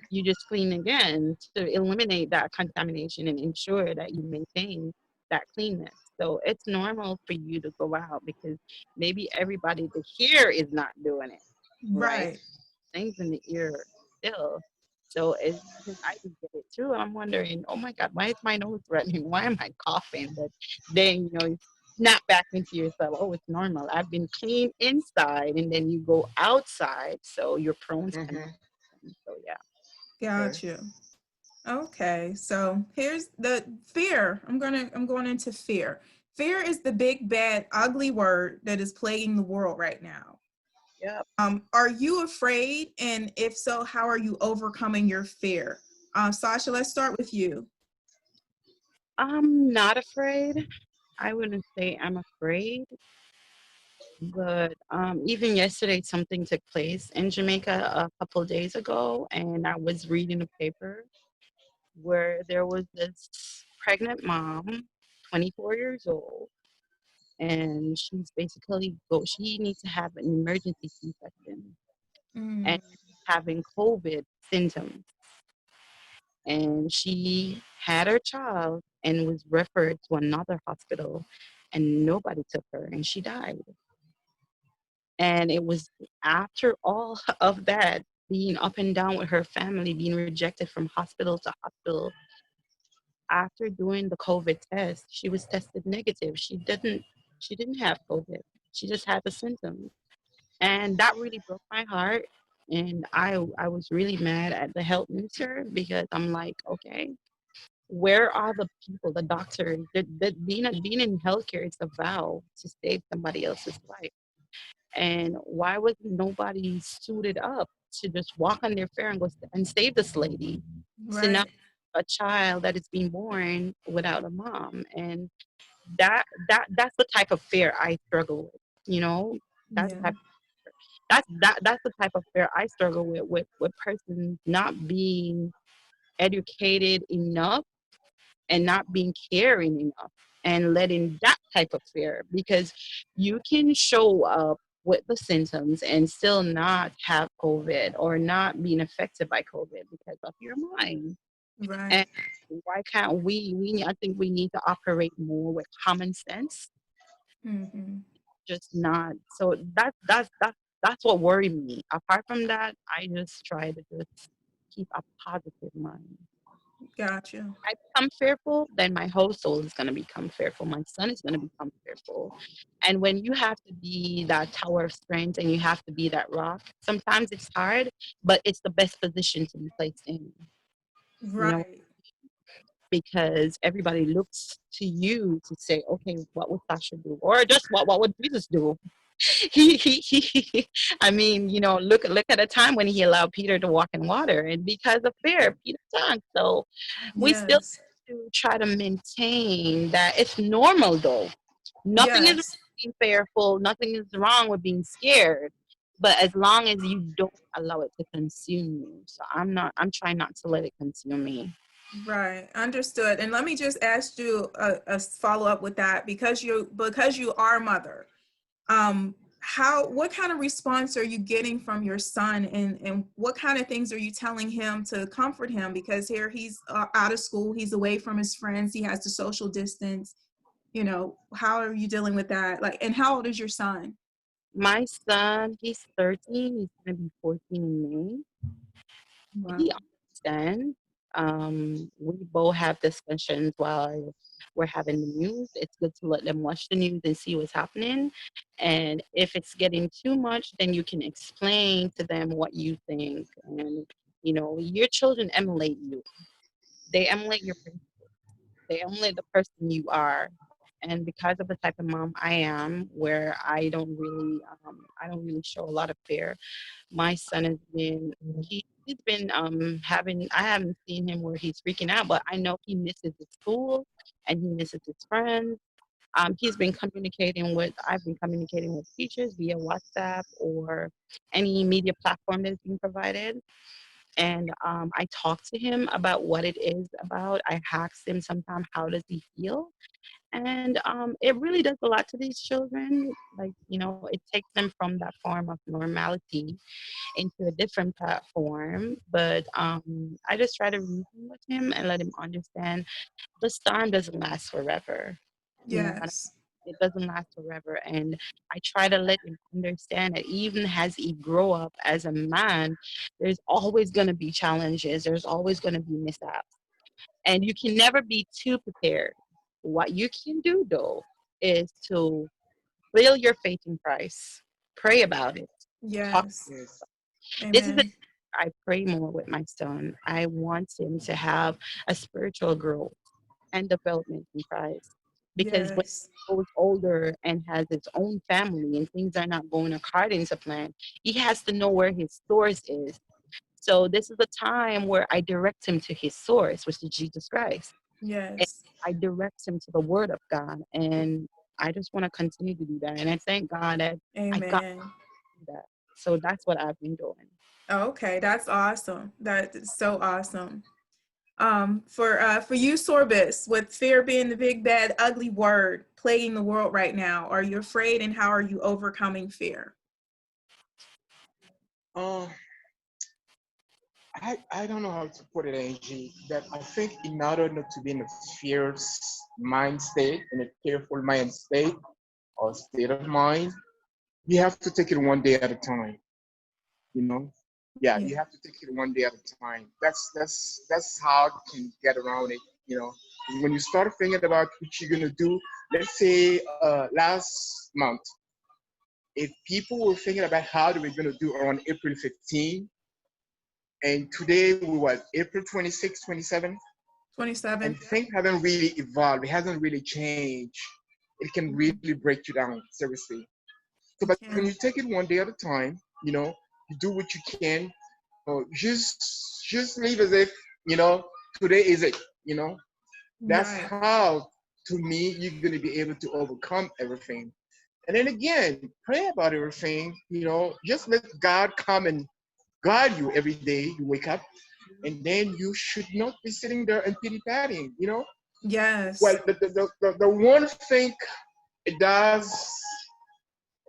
you just clean again to eliminate that contamination and ensure that you maintain that cleanness. So it's normal for you to go out because maybe everybody to here is not doing it, right? Right. Things in the ear still. So it's because I just get it too. I'm wondering, oh my God, why is my nose running? Why am I coughing? But then, you snap back into yourself. Oh, it's normal. I've been clean inside, and then you go outside, so you're prone to Mm-hmm. contamination. So yeah. Okay. Got you. Okay, so here's the fear. I'm going into fear. Fear is the big, bad, ugly word that is plaguing the world right now. Yep. Are you afraid? And if so, how are you overcoming your fear? Sasha, let's start with you. I'm not afraid. I wouldn't say I'm afraid, but even yesterday, something took place in Jamaica a couple days ago, and I was reading a paper where there was this pregnant mom, 24 years old, and she's basically she needs to have an emergency C-section, Mm, and having COVID symptoms, and she had her child and was referred to another hospital, and nobody took her, and she died. And it was after all of that, being up and down with her family, being rejected from hospital to hospital. After doing the COVID test, she was tested negative. She didn't have COVID. She just had the symptoms. And that really broke my heart. And I was really mad at the health minister because I'm like, okay, where are the people, the doctors? That being in healthcare is a vow to save somebody else's life. And why was nobody suited up to just walk on their fair and go and save this lady? To not right. a child that is being born without a mom. And that's the type of fear I struggle with. That's the Yeah. type that's the type of fear I struggle with persons not being educated enough and not being caring enough and letting that type of fear, because you can show up with the symptoms and still not have COVID or not being affected by COVID because of your mind. Right. And why can't I think we need to operate more with common sense, Hmm. just not. So that's what worried me. Apart from that, I just try to just keep a positive mind. Gotcha. I become fearful, then my whole soul is going to become fearful. My son is going to become fearful. And when you have to be that tower of strength and you have to be that rock, sometimes it's hard, but it's the best position to be placed in, you know, Right. because everybody looks to you to say, okay, what would Sasha do? Or just what would Jesus do? I mean, look at a time when he allowed Peter to walk in water, and because of fear, Peter sunk. So we still Yes. to try to maintain that it's normal though. Nothing is wrong Yes. with being fearful, nothing is wrong with being scared. But as long as you don't allow it to consume you. So I'm trying not to let it consume me. Right, understood. And let me just ask you a follow up with that, because you are a mother. What kind of response are you getting from your son, and what kind of things are you telling him to comfort him? Because here he's out of school, he's away from his friends, he has to social distance. How are you dealing with that? Like, and how old is your son? My son, he's 13. He's gonna be 14 in May. Wow. He understands. We both have discussions while we're having the news. It's good to let them watch the news and see what's happening. And if it's getting too much, then you can explain to them what you think. And your children emulate you. They emulate your principles. They emulate the person you are. And because of the type of mom I am, where I don't really show a lot of fear. My son has been he's been having I haven't seen him where he's freaking out, but I know he misses his school and he misses his friends. I've been communicating with teachers via WhatsApp or any media platform that is being provided. And I talk to him about what it is about. I ask him sometimes, how does he feel? And it really does a lot to these children. Like, it takes them from that form of normality into a different platform. But I just try to reason with him and let him understand the storm doesn't last forever. You know, Yes. it doesn't last forever. And I try to let him understand that even as he grow up as a man, there's always going to be challenges. There's always going to be mishaps. And you can never be too prepared. What you can do, though, is to build your faith in Christ. Pray about it. Talk. Yes. Yes. This is the Amen. I pray more with my son. I want him to have a spiritual growth and development in Christ. Because when Yes. he grows older and has his own family and things are not going according to plan, he has to know where his source is. So this is a time where I direct him to his source, which is Jesus Christ. And Yes. I direct him to the Word of God. And I just want to continue to do that. And I thank God that I got Amen. to do that. So that's what I've been doing. Okay, that's awesome. That is so awesome. For you, Sorbus, with fear being the big bad ugly word plaguing the world right now, are you afraid, and how are you overcoming fear? Uh, I don't know how to put it, Angie, that I think in order not to be in a fierce mind state, in a careful mind state or state of mind, you have to take it one day at a time, you know? Yeah, Yeah. you have to take it one day at a time. That's how you can get around it. When you start thinking about what you're gonna do, let's say last month, if people were thinking about how they were gonna do around April 15, and today we were April 26, 27, 27. and things haven't really evolved, it hasn't really changed. It can really break you down, seriously. So, You but when you can. take it one day at a time, you do what you can. Just live as if today is it. That's Right. how, to me, you're gonna be able to overcome everything. And then again, pray about everything. Just let God come and guide you every day. You wake up, and then you should not be sitting there and pity patting. Well, Yes. the one thing it does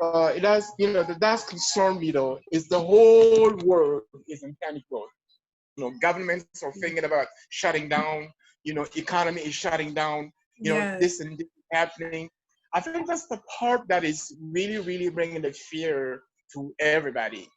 that does concern me though is the whole world is in panic mode. Governments are thinking about shutting down. Economy is shutting down. This Yes. and this is happening. I think that's the part that is really, really bringing the fear to everybody.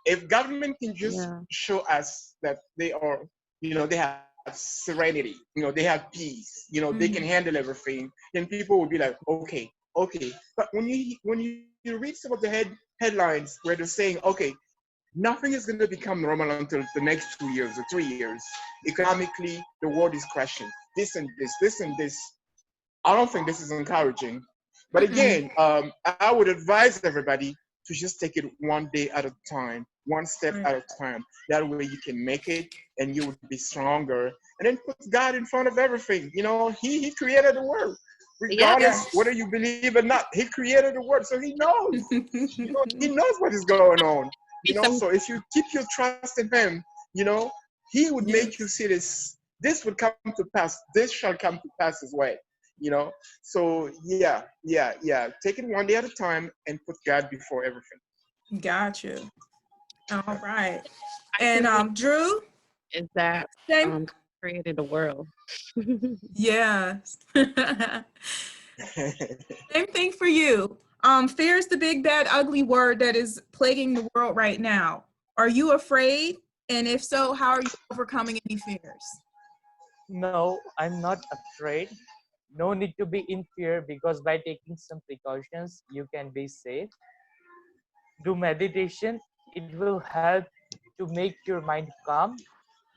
If government can just Yeah. show us that they are, they have serenity, they have peace, they can Mhm. handle everything, then people will be like, okay, okay. But when you read some of the headlines where they're saying, okay, nothing is going to become normal until the next 2 years or 3 years. Economically, the world is crashing. This and this. I don't think this is encouraging. But Mm-mm. again, I would advise everybody to just take it one day at a time, one step Right. at a time. That way you can make it and you would be stronger. And then put God in front of everything. He created the world. Yeah. Regardless whether Yes. you believe or not, He created the world. So He knows. He knows what is going on. Be some So if you keep your trust in Him, you know, He would make you Yes. see this. this would come to pass. This shall come to pass as well. You know. So yeah. Take it one day at a time and put God before everything. Got you. All right. I And can Drew, is that same. created a world. Yeah. Same thing for you. Fear is the big, bad, ugly word that is plaguing the world right now. Are you afraid? And if so, how are you overcoming any fears? No, I'm not afraid. No need to be in fear, because by taking some precautions, you can be safe. Do meditation. It will help to make your mind calm.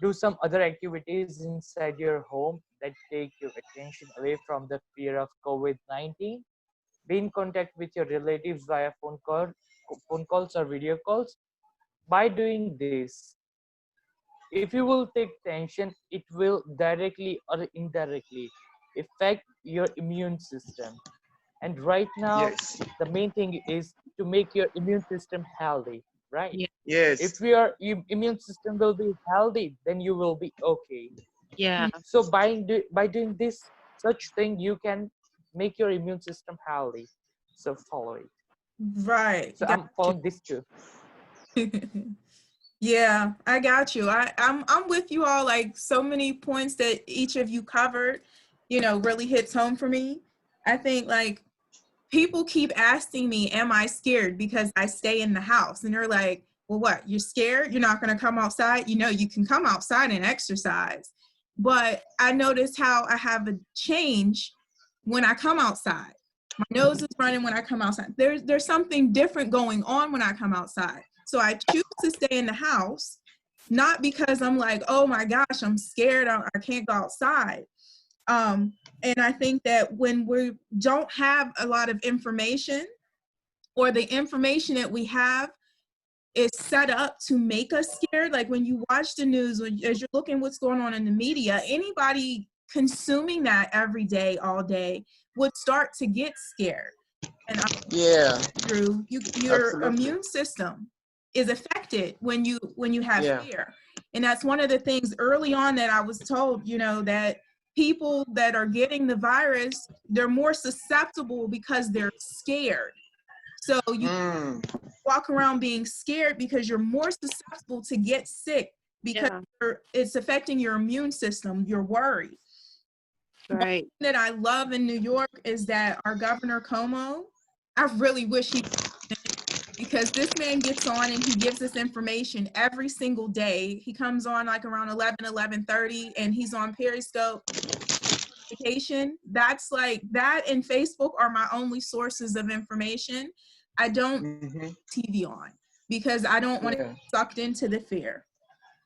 Do some other activities inside your home that take your attention away from the fear of COVID-19. Be in contact with your relatives via phone calls or video calls. By doing this, if you will take tension, it will directly or indirectly affect your immune system. And right now, Yes. the main thing is to make your immune system healthy, right? Yeah. Yes. If your immune system will be healthy, then you will be okay. Yeah. So by doing this such thing, you can make your immune system healthy. So follow it. Right. So I'm following this too. Yeah, I got you. I'm with you all. Like, so many points that each of you covered, really hits home for me. I think, like, people keep asking me, am I scared because I stay in the house? And they're like, well, what? You're scared? You're not going to come outside? You can come outside and exercise. But I notice how I have a change when I come outside. My nose is running when I come outside. There's something different going on when I come outside. So I choose to stay in the house, not because I'm like, oh my gosh, I'm scared, I can't go outside. And I think that when we don't have a lot of information, or the information that we have is set up to make us scared, like when you watch the news, as you're looking what's going on in the media, anybody consuming that every day, all day, would start to get scared. And Yeah. Drew, your Absolutely. immune system is affected when you have Yeah. fear. And that's one of the things early on that I was told, that people that are getting the virus, they're more susceptible because they're scared. So you walk around being scared because you're more susceptible to get sick, because it's affecting your immune system. You're worried. Right. One thing that I love in New York is that our Governor Cuomo, I really wish he, because this man gets on and he gives us information every single day. He comes on like around 11:30, and he's on Periscope. That's like that, and Facebook are my only sources of information. I don't TV on because I don't want to get sucked into the fear.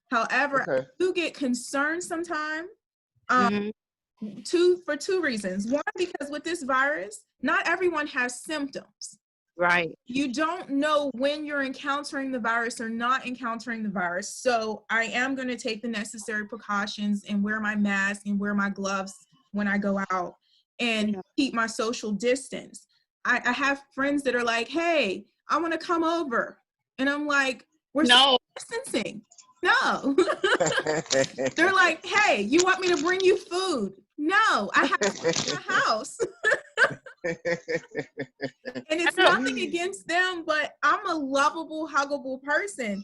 However, I do get concerned sometimes. For two reasons. One, because with this virus, not everyone has symptoms. Right. You don't know when you're encountering the virus or not encountering the virus. So I am going to take the necessary precautions and wear my mask and wear my gloves when I go out, and keep my social distance. I have friends that are like, hey, I want to come over. And I'm like, we're social distancing. No. They're like, hey, you want me to bring you food? No, I have to in my house. And it's nothing against them, but I'm a lovable, huggable person.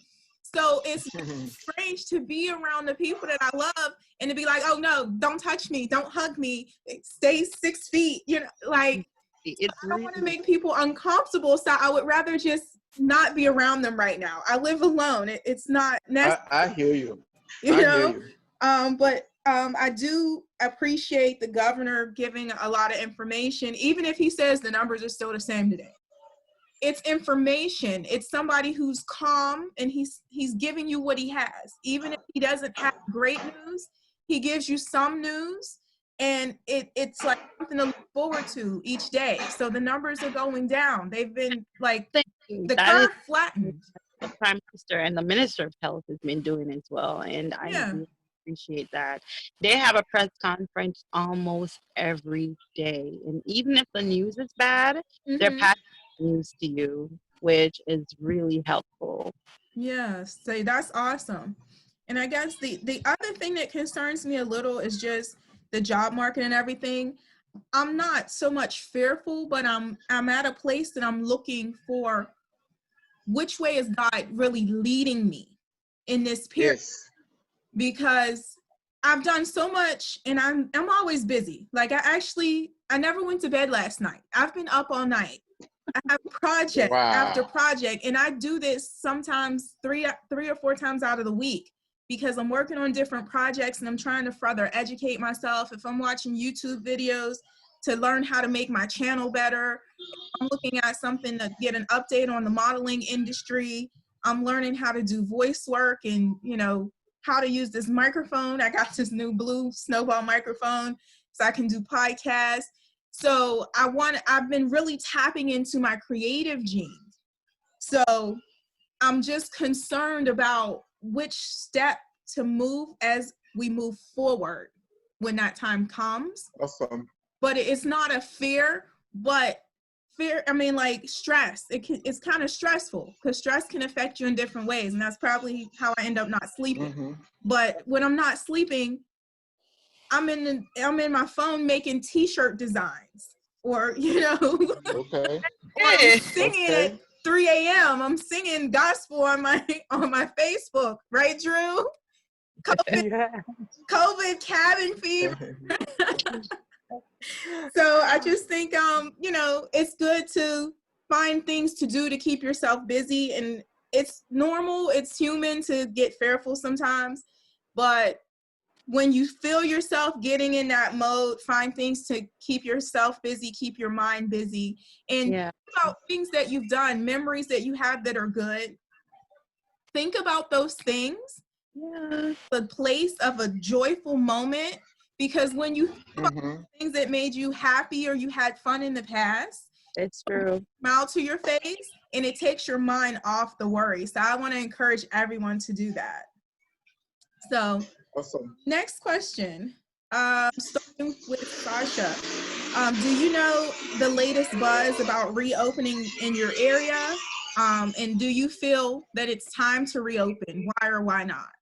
So it's strange to be around the people that I love and to be like, oh no, don't touch me, don't hug me, stay 6 feet. Like, I don't want to make people uncomfortable. So I would rather just not be around them right now. I live alone. It's not necessary. I hear you. But I do appreciate the governor giving a lot of information, even if he says the numbers are still the same today. It's information. It's somebody who's calm, and he's giving you what he has. Even if he doesn't have great news, he gives you some news, and it's like something to look forward to each day. So the numbers are going down. They've been like the curve flattened. The Prime Minister and the Minister of Health has been doing as well, and I really appreciate that. They have a press conference almost every day, and even if the news is bad, they're passing news to you, which is really helpful. Yes, so that's awesome. And I guess the other thing that concerns me a little is just the job market and everything. I'm not so much fearful, but I'm at a place that I'm looking for which way is God really leading me in this period, Yes. because I've done so much and I'm always busy. Like I never went to bed last night. I've been up all night. I have project after Wow. project, and I do this sometimes three or four times out of the week because I'm working on different projects and I'm trying to further educate myself. If I'm watching YouTube videos to learn how to make my channel better, I'm looking at something to get an update on the modeling industry. I'm learning how to do voice work and, how to use this microphone. I got this new blue snowball microphone so I can do podcasts. So I've been really tapping into my creative genes. So I'm just concerned about which step to move as we move forward when that time comes. Awesome. But it's not a fear, but fear, like stress. It's kind of stressful because stress can affect you in different ways. And that's probably how I end up not sleeping. Mm-hmm. But when I'm not sleeping, I'm in my phone making t-shirt designs or, Okay. or I'm Yeah. singing Okay. at 3 a.m. I'm singing gospel on my Facebook, right, Drew? Yeah. COVID cabin fever. So I just think, it's good to find things to do to keep yourself busy. And it's normal, it's human to get fearful sometimes. But when you feel yourself getting in that mode, find things to keep yourself busy, keep your mind busy. And Yeah. think about things that you've done, memories that you have that are good. Think about those things, Yeah. the place of a joyful moment. Because when you Mm-hmm. things that made you happy or you had fun in the past, It's true. smile to your face and it takes your mind off the worry. So I want to encourage everyone to do that. So Awesome. next question, starting with Sasha. Do you know the latest buzz about reopening in your area? And do you feel that it's time to reopen? Why or why not?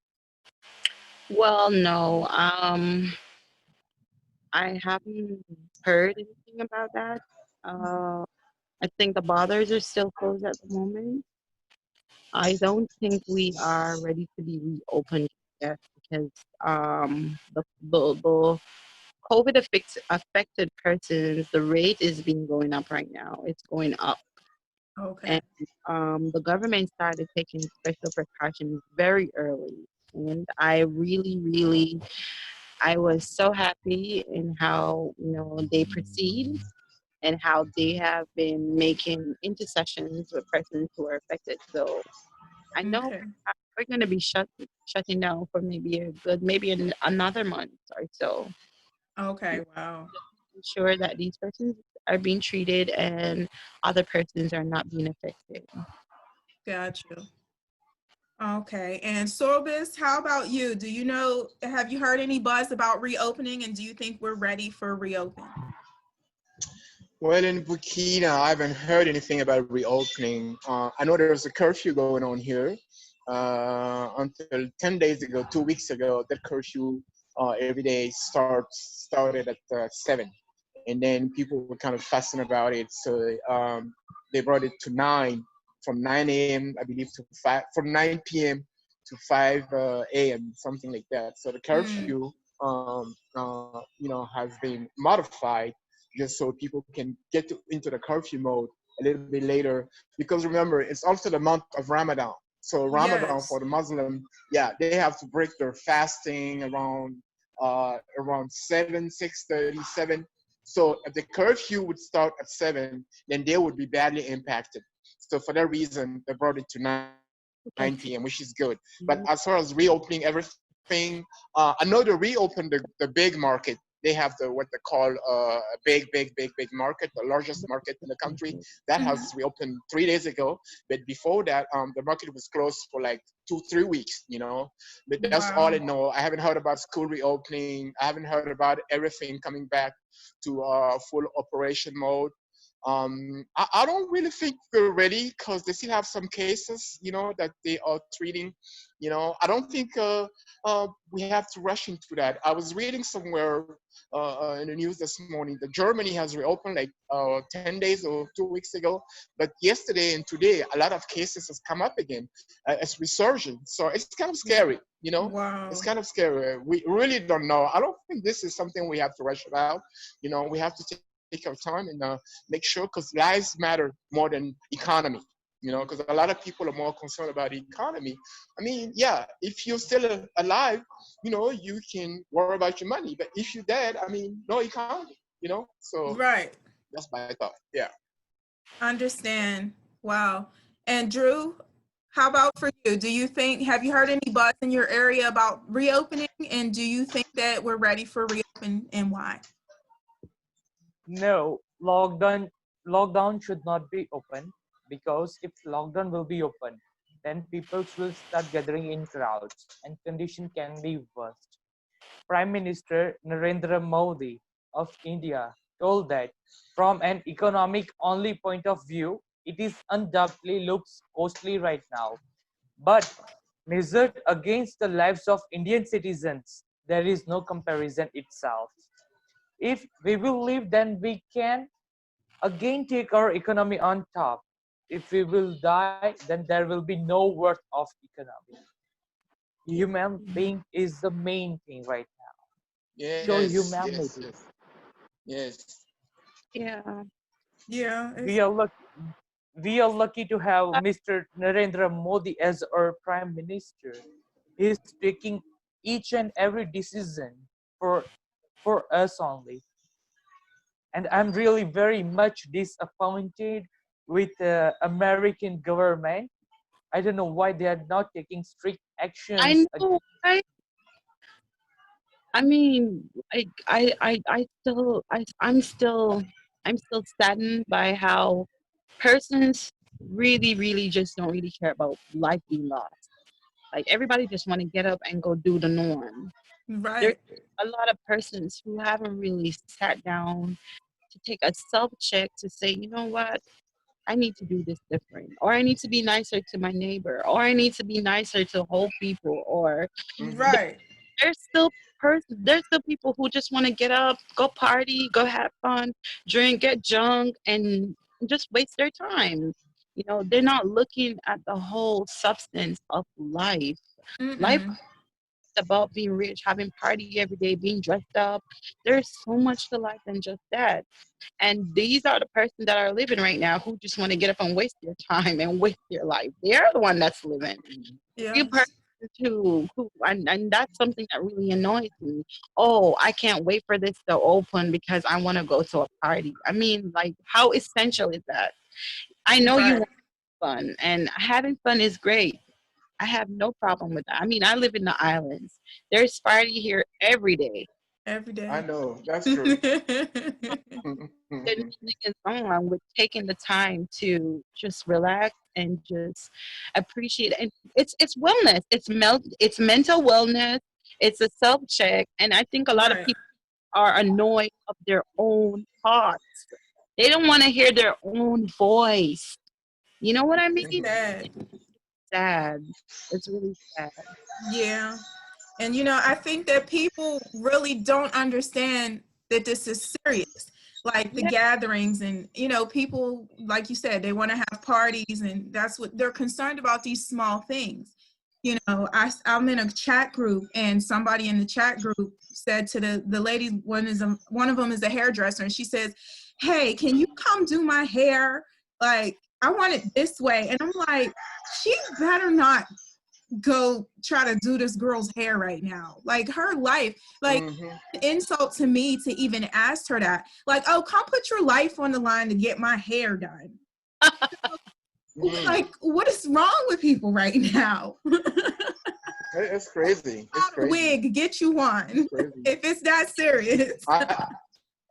Well, no. I haven't heard anything about that. I think the borders are still closed at the moment. I don't think we are ready to be reopened yet because the COVID affected persons, the rate is being going up right now. It's going up. Okay. And the government started taking special precautions very early. And I really, really, I was so happy in how, they proceed and how they have been making intercessions with persons who are affected. So I know Okay. we're going to be shutting down for maybe another month or so. Okay. Wow. Ensure that these persons are being treated and other persons are not being affected. Gotcha. Okay. And Sorbis, how about you? Have you heard any buzz about reopening, and do you think we're ready for reopen? Well, in Burkina, I haven't heard anything about reopening. I know there's a curfew going on here. Until 10 days ago, 2 weeks ago, that curfew every day started at 7. And then people were kind of fussing about it. So they brought it to 9, from 9 a.m., I believe, to 5, from 9 p.m. to 5 a.m., something like that. So the curfew, has been modified just so people can get into the curfew mode a little bit later. Because remember, it's also the month of Ramadan. So Ramadan Yes. for the Muslim, yeah, they have to break their fasting around 7, 6:37. So if the curfew would start at 7, then they would be badly impacted. So for that reason, they brought it to 9 p.m., which is good. But as far as reopening everything, I know they reopened the big market. They have what they call a big market, the largest market in the country. That has reopened 3 days ago. But before that, the market was closed for like 2-3 weeks, But that's all I Wow. know. I haven't heard about school reopening. I haven't heard about everything coming back to full operation mode. I don't really think we're ready because they still have some cases, that they are treating. I don't think we have to rush into that. I was reading somewhere in the news this morning that Germany has reopened like 10 days or 2 weeks ago, but yesterday and today a lot of cases has come up again. It's resurgent, so it's kind of scary. It's Wow. kind of scary. We really don't know. I don't think this is something we have to rush about. We have to take our time and make sure, because lives matter more than economy. Because a lot of people are more concerned about the economy. I mean, yeah, if you're still alive, you can worry about your money. But if you're dead, I mean, no economy. So Right. that's my thought. Yeah. Understand. Wow. And Drew, how about for you? Have you heard any buzz in your area about reopening? And do you think that we're ready for reopen, and why? No, lockdown should not be open, because if lockdown will be open, then people will start gathering in crowds and condition can be worse. Prime Minister Narendra Modi of India told that from an economic only point of view, it is undoubtedly looks costly right now. But measured against the lives of Indian citizens, there is no comparison itself. If we will live, then we can again take our economy on top. If we will die, then there will be no worth of economy. Human being is the main thing right now. Show Yes. Yes. humanity. Yes. Yes. Yeah. Yeah. We are lucky. We are lucky to have Mr. Narendra Modi as our Prime Minister. He is taking each and every decision for for us only. And I'm really very much disappointed with the American government. I don't know why they are not taking strict I actions. know, right? I mean, I'm still saddened by how persons really just don't really care about life being lost. Like everybody just want to get up and go do the norm. There's Right. a lot of persons who haven't really sat down to take a self check to say, you know what, I need to do this different, or I need to be nicer to my neighbor, or I need to be nicer to whole people, or Hmm. Right. there's there's still people who just want to get up, go party, go have fun, drink, get drunk, and just waste their time. They're not looking at the whole substance of life. Life Mm-mm. is about being rich, having party every day, being dressed up. There's so much to life than just that. And these are the person that are living right now who just want to get up and waste their time and waste their life. They're the one that's living. You person Yes. and that's something that really annoys me. Oh, I can't wait for this to open because I want to go to a party. I mean, like, how essential is that? I know you Right. want fun, and having fun is great. I have no problem with that. I mean, I live in the islands. There's party here every day. Every I day. know that's true. There's nothing is wrong with taking the time to just relax and just appreciate it. And it's wellness. It's mental wellness. It's a self check. And I think a lot of Right. people are annoyed of their own thoughts. They don't want to hear their own voice. You know what I mean? Mhm. Sad. Sad. It's really sad. Yeah. And I think that people really don't understand that this is serious. Like the Yeah. gatherings and, people, like you said, they want to have parties and that's what they're concerned about, these small things. I'm in a chat group and somebody in the chat group said to the lady, one of them is a hairdresser, and she says, "Hey, can you come do my hair? Like, I want it this way." And I'm like, she better not go try to do this girl's hair right now. Like her life, like Mhm. insult to me to even ask her that. Like, oh, come put your life on the line to get my hair done. Mhm. Like, what is wrong with people right now? It's crazy. It's Out a crazy. wig, get you It's one. crazy. If it's that serious. I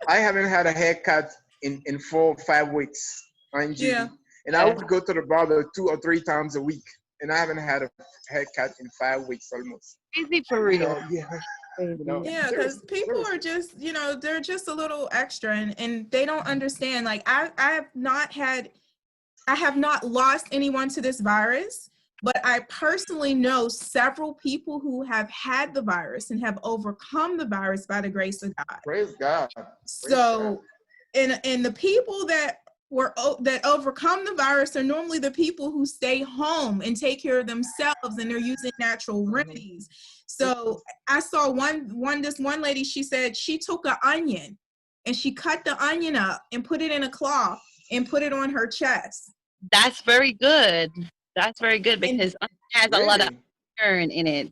I haven't had a haircut in 4 or 5 weeks, Yeah. Angie, and I would go to the barber 2 or 3 times a week, and I haven't had a haircut in 5 weeks almost. Crazy for real. Yeah. You know, Crazy. Yeah, because people are seriously. just, they're just a little extra, and they don't understand. Like I have not lost anyone to this virus, but I personally know several people who have had the virus and have overcome the virus by the grace of God. Praise God. Praise God. So, and the people that overcome the virus are normally the people who stay home and take care of themselves, and they're using natural remedies. So I saw this one lady, she said she took an onion and she cut the onion up and put it in a cloth and put it on her chest. That's very good. That's very good And because onion has a lot of Really? iron in it.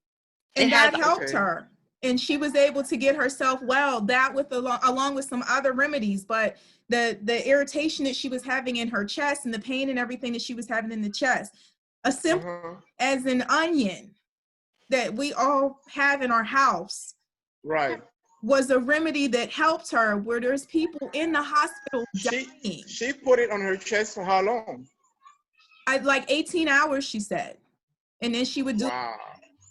It and has that helped Okay. her, and she was able to get herself well, that with along with some other remedies. But the irritation that she was having in her chest and the pain and everything that she was having in the chest, a simple as an onion that we all have in our house, Right. was a remedy that helped her, where there's people in the hospital dying. She put it on her chest for how long? Like 18 hours, she said. And then she would do, Wow.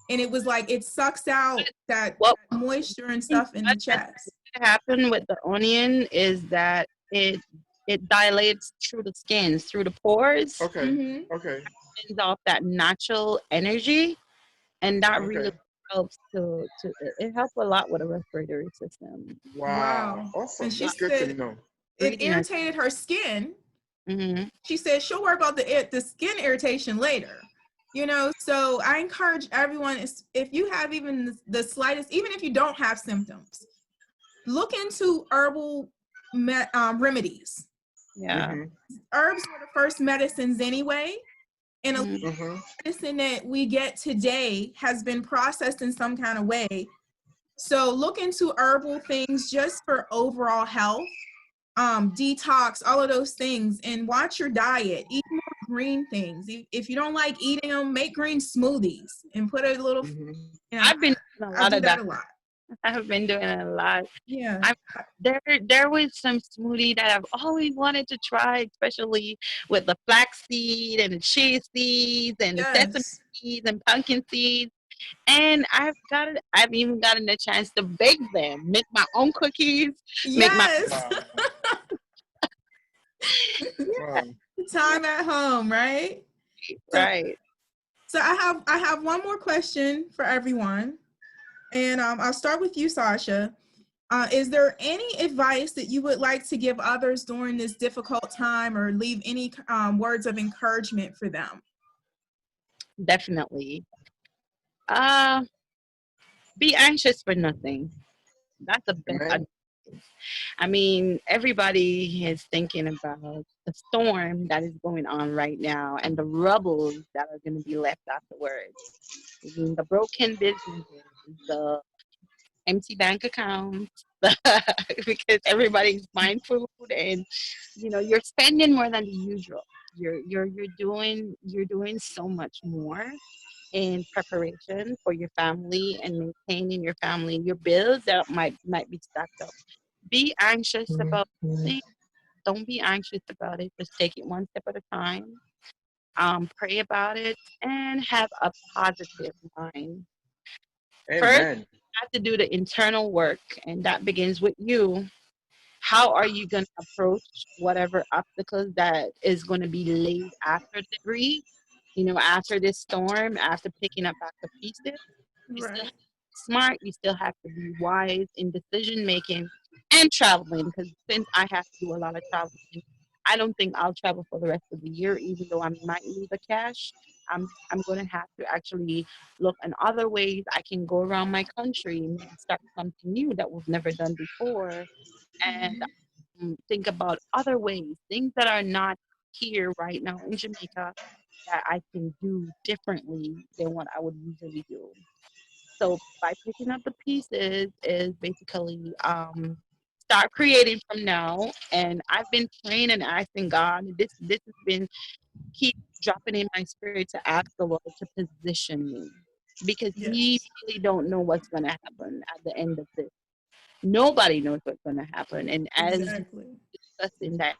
and it was like it sucks out that What moisture and stuff in the what chest. happened with the onion is that it dilates through the skin, through the pores, Okay. Mm-hmm. Okay. sends off that natural energy, and that really Okay. helps it helps a lot with the respiratory system. Wow. Wow. And Awesome. she That's good to said know. it Breathing. irritated her skin. Mm-hmm. She said she'll worry about the skin irritation later. So I encourage everyone, if you have even the slightest, even if you don't have symptoms, look into herbal remedies. Yeah. Mm-hmm. Herbs were the first medicines anyway, and a Mm-hmm. Mm-hmm. medicine that we get today has been processed in some kind of way. So look into herbal things just for overall health, detox, all of those things, and watch your diet. Eat more green things. If you don't like eating them, make green smoothies and put a little, Mm-hmm. I've been doing a I lot do of that that. a lot. I've been doing it a lot. Yeah. I'm there was some smoothie that I've always wanted to try, especially with the flax seed and the chia seeds and the sesame Yes. seeds and pumpkin seeds. And I've even gotten a chance to bake them, make my own cookies, make my Yes. Wow. Wow. Time at home, right? So, right. so I have one more question for everyone, and I'll start with you, Sasha. Is there any advice that you would like to give others during this difficult time, or leave any words of encouragement for them? Definitely. Uh be anxious for nothing. That's the best Amen. I mean, everybody is thinking about the storm that is going on right now and the rubble that are going to be left afterwards. I mean, the broken businesses, the empty bank accounts, because everybody's buying food and you're spending more than the usual. You're doing so much more in preparation for your family and maintaining your family, your bills that might be stacked up. Be anxious about things. Don't be anxious about it. Just take it one step at a time. Pray about it and have a positive mind. First, Amen. you have to do the internal work, and that begins with you. How are you going to approach whatever obstacles that is going to be laid after the debris? After this storm, after picking up back the pieces, you still have Right. to be smart. You still have to be wise in decision making and traveling. Because since I have to do a lot of traveling, I don't think I'll travel for the rest of the year. Even though I might need the cash, I'm going to have to actually look in other ways I can go around my country, maybe start something new that we've never done before, and Mhm. think about other ways, things that are not here right now in Jamaica that I can do differently than what I would usually do. So by picking up the pieces is basically start creating from now. And I've been praying and asking God. This has been keep dropping in my spirit to ask the Lord to position me because we Yes. really don't know what's going to happen at the end of this. Nobody knows what's going to happen. And as Exactly. discussing that,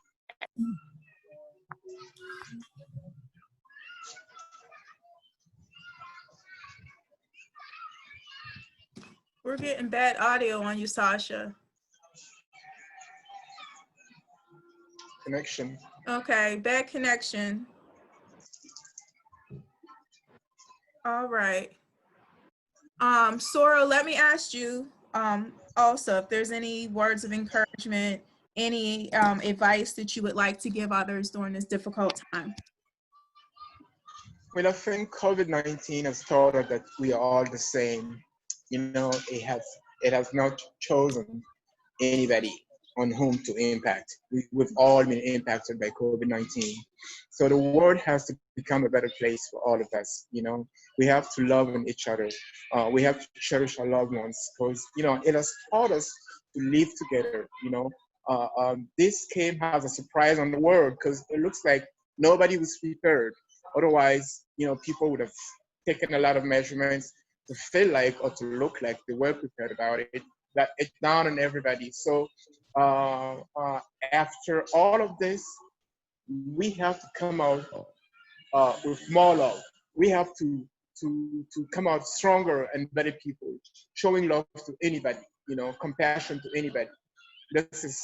We're getting bad audio on you, Sasha. Connection. Okay, bad connection. All right. Sora, let me ask you also if there's any words of encouragement, any advice that you would like to give others during this difficult time. Well, I think COVID-19 has taught us that we are all the same. You know, it has not chosen anybody on whom to impact. We've all been impacted by COVID-19. So the world has to become a better place for all of us. You know, we have to love each other. We have to cherish our loved ones because, you know, it has taught us to live together. You know, this came as a surprise on the world because it looks like nobody was prepared. Otherwise, you know, people would have taken a lot of measurements to feel like or to look like they were prepared about it. That it down on everybody. So after all of this, we have to come out with more love. We have to come out stronger and better people, showing love to anybody, you know, compassion to anybody. This is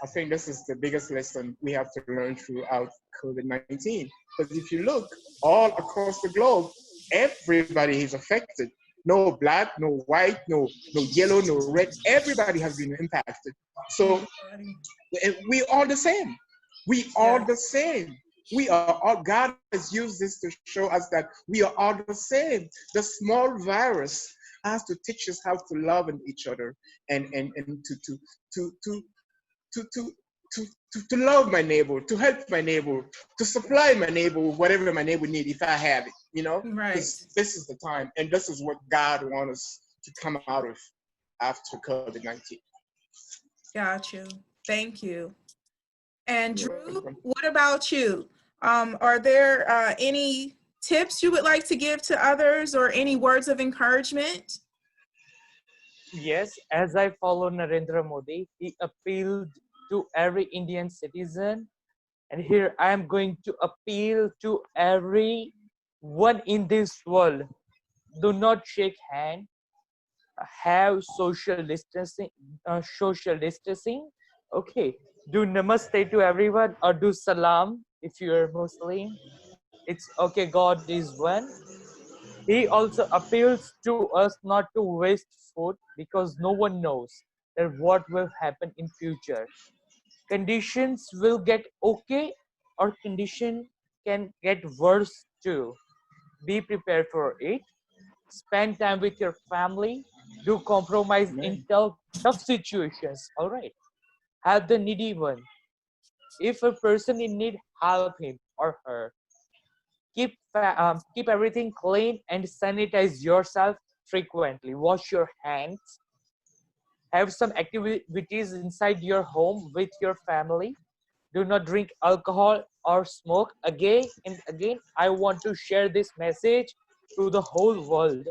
I think this is the biggest lesson we have to learn throughout COVID-19. Because if you look all across the globe, everybody is affected. No black, no white, no yellow, no red. Everybody has been impacted. So we are the same. We are the same. We are all, God has used this to show us that we are all the same. The small virus has to teach us how to love each other and to to to to to love my neighbor, to help my neighbor, to supply my neighbor with whatever my neighbor need if I have it, you know? Right. Because this is the time, and this is what God wants us to come out of after COVID-19. Got you. Thank you. And You're Drew, welcome. what about you? Are there any tips you would like to give to others or any words of encouragement? Yes, as I follow Narendra Modi, he appealed to every Indian citizen. And here I am going to appeal to everyone in this world. Do not shake hand. Have social distancing. Social distancing. Okay. Do namaste to everyone or do salam if you're Muslim. It's okay. God is one. He also appeals to us not to waste food because no one knows that what will happen in future. Conditions will get okay or condition can get worse too. Be prepared for it. Spend time with your family. Do compromise in Amen. tough situations. All right. Help the needy one. If a person in need, help him or her. Keep everything clean and sanitize yourself frequently. Wash your hands. Have some activities inside your home with your family. Do not drink alcohol or smoke. Again and again, I want to share this message to the whole world.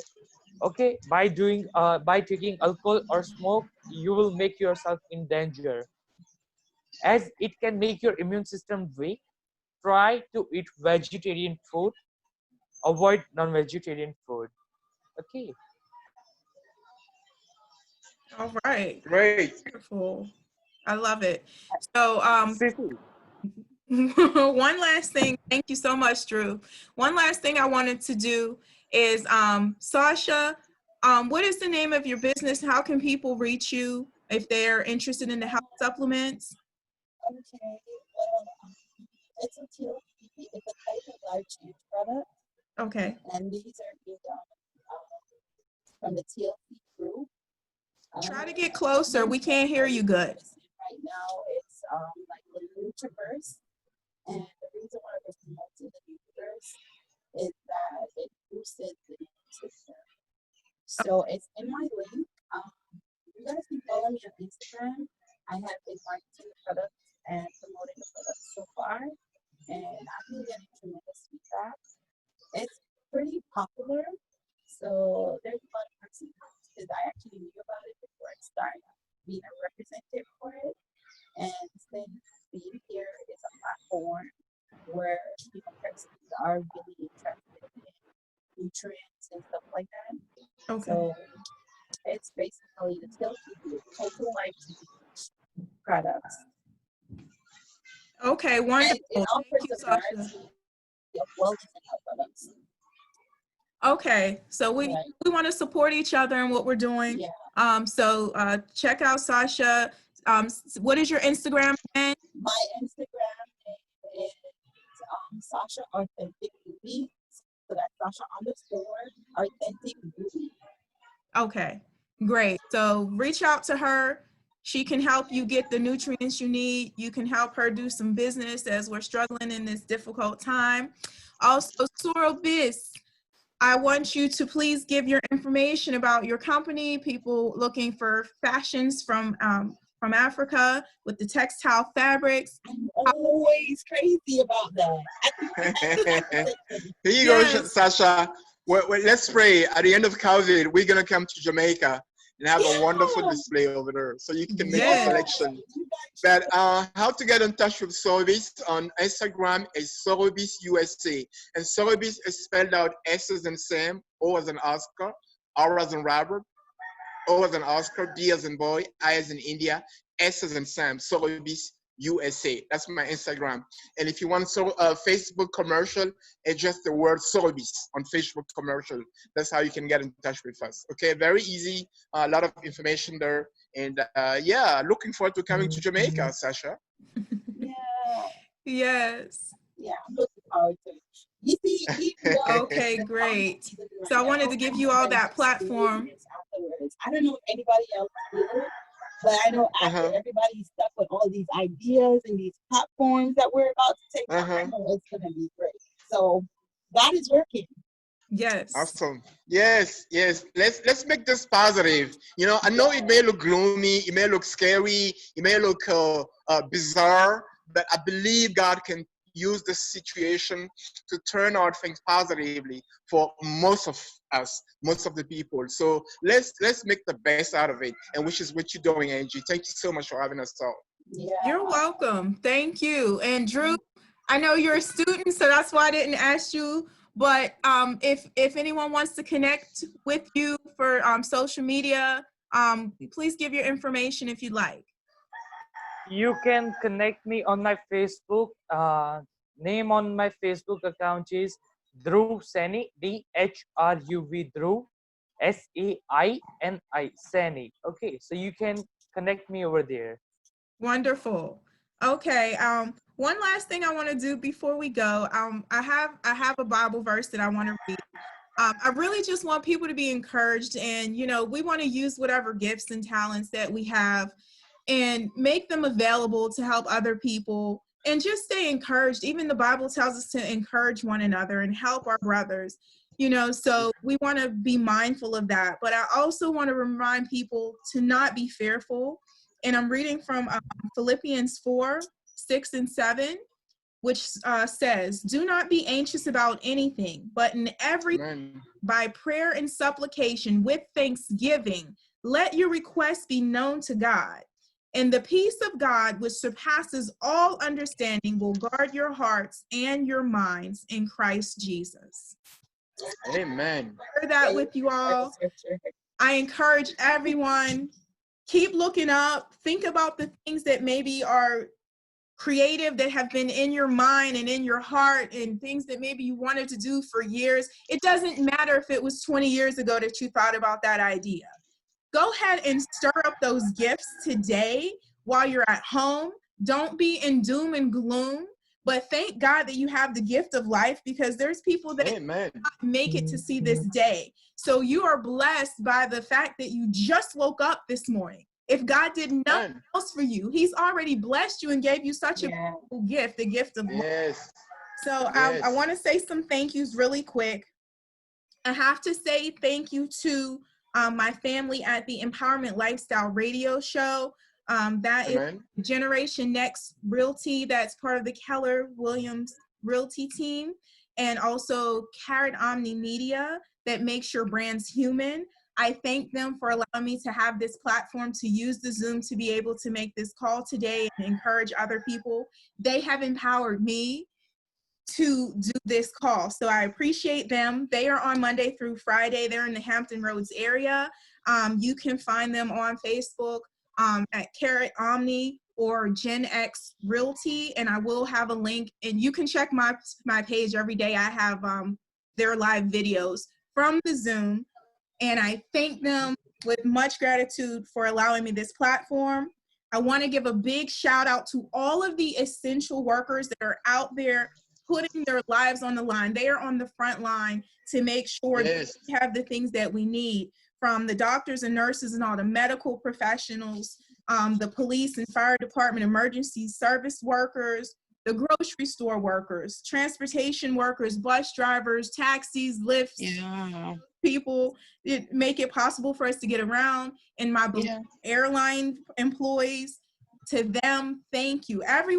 Okay, by taking alcohol or smoke, you will make yourself in danger, as it can make your immune system weak. Try to eat vegetarian food. Avoid non-vegetarian food. Okay. All right. Great. Wonderful. I love it. So Sissy, one last thing. Thank you so much, Drew. One last thing I wanted to do is Sasha, what is the name of your business? How can people reach you if they're interested in the health supplements? Okay, well, it's a TLP, it's a type of life change product, Okay. and these are being done from the TLP group. Try to get closer. We can't hear you good. Right now, it's like the Nutriverse, and the reason why we're promoting the Nutriverse is that it boosted the immune system. So it's in my link. You guys can follow me on Instagram. I have been marketing the product and promoting the product so far, and I've been getting tremendous feedback. It's pretty popular, so there's a lot of person because I actually knew about it before I started being a representative for it. And since being here is a platform where persons are really interested in nutrients and stuff like that. Okay. So it's total life products. Okay, And wonderful. it Thank offers you, a Sasha. variety of wellness and health products. Okay, so we Right. want to support each other in what we're doing. Yeah. So check out Sasha. What is your Instagram again? My Instagram name is Sasha Authentic Beauty. So that's Sasha _ Authentic Beauty. Okay, great. So reach out to her. She can help you get the nutrients you need. You can help her do some business as we're struggling in this difficult time. Also, Soro Biz, I want you to please give your information about your company, people looking for fashions from Africa with the textile fabrics. I'm always crazy about that. Here you go, Yes. Sasha. Let's pray. At the end of COVID, we're gonna come to Jamaica and have a wonderful display over there, so you can make Yes. a selection. But how to get in touch with Sorobis on Instagram is Sorobis USA, and Sorobis is spelled out S as in Sam, O as in Oscar, R as in Robert, O as in Oscar, B as in boy, I as in India, S as in Sam. Sorobis USA. That's my Instagram. And if you want Facebook commercial, it's just the word Sorobis on Facebook commercial. That's how you can get in touch with us. Okay, very easy. A lot of information there. And yeah, looking forward to coming to Jamaica, Sasha. Yeah. Yes. Yeah, I'm looking forward to it. You see, even though Okay, the great. company's doing So I right wanted now, to give I'm you all very that platform. serious afterwards. I don't know if anybody else feels, but I know after everybody's stuck with all these ideas and these platforms that we're about to take on, I know it's gonna be great. So God is working. Yes. Awesome. Yes, yes. Let's make this positive. You know, I know it may look gloomy, it may look scary, it may look bizarre, but I believe God can use this situation to turn out things positively for most of us, most of the people. So let's make the best out of it, and which is what you're doing, Angie. Thank you so much for having us talk. Yeah. You're welcome. Thank you. And Drew, I know you're a student, so that's why I didn't ask you. But if anyone wants to connect with you for social media, please give your information if you'd like. You can connect me on my Facebook. Name on my Facebook account is Dhruv Saini, DHRUV Dhruv, SAINI, Saini. Okay, so you can connect me over there. Wonderful. Okay. One last thing I want to do before we go. I have a Bible verse that I want to read. I really just want people to be encouraged, and we want to use whatever gifts and talents that we have and make them available to help other people and just stay encouraged. Even the Bible tells us to encourage one another and help our brothers, so we want to be mindful of that. But I also want to remind people to not be fearful. And I'm reading from Philippians 4:6-7, which says, "Do not be anxious about anything, but in everything, by prayer and supplication with thanksgiving, let your requests be known to God. And the peace of God, which surpasses all understanding, will guard your hearts and your minds in Christ Jesus." Amen. Share that with you all. I encourage everyone, keep looking up. Think about the things that maybe are creative, that have been in your mind and in your heart, and things that maybe you wanted to do for years. It doesn't matter if it was 20 years ago that you thought about that idea. Go ahead and stir up those gifts today while you're at home. Don't be in doom and gloom, but thank God that you have the gift of life, because there's people that Amen. make it to see this day. So you are blessed by the fact that you just woke up this morning. If God did nothing else for you, he's already blessed you and gave you such a beautiful gift, the gift of life. Yes. So I want to say some thank yous really quick. I have to say thank you to my family at the Empowerment Lifestyle Radio Show. That is Generation Next Realty, that's part of the Keller Williams Realty team, and also Carrot Omni Media, that makes your brands human. I thank them for allowing me to have this platform to use the Zoom to be able to make this call today and encourage other people. They have empowered me to do this call, so I appreciate them. They are on Monday through Friday. They're in the Hampton Roads area. You can find them on Facebook at Carrot Omni or Gen X Realty, and I will have a link, and you can check my page every day. I have their live videos from the Zoom, and I thank them with much gratitude for allowing me this platform. I want to give a big shout out to all of the essential workers that are out there putting their lives on the line. They are on the front line to make sure that we have the things that we need, from the doctors and nurses and all the medical professionals, the police and fire department, emergency service workers, the grocery store workers, transportation workers, bus drivers, taxis, Lyfts, people that make it possible for us to get around, and my airline employees. To them, thank you. Every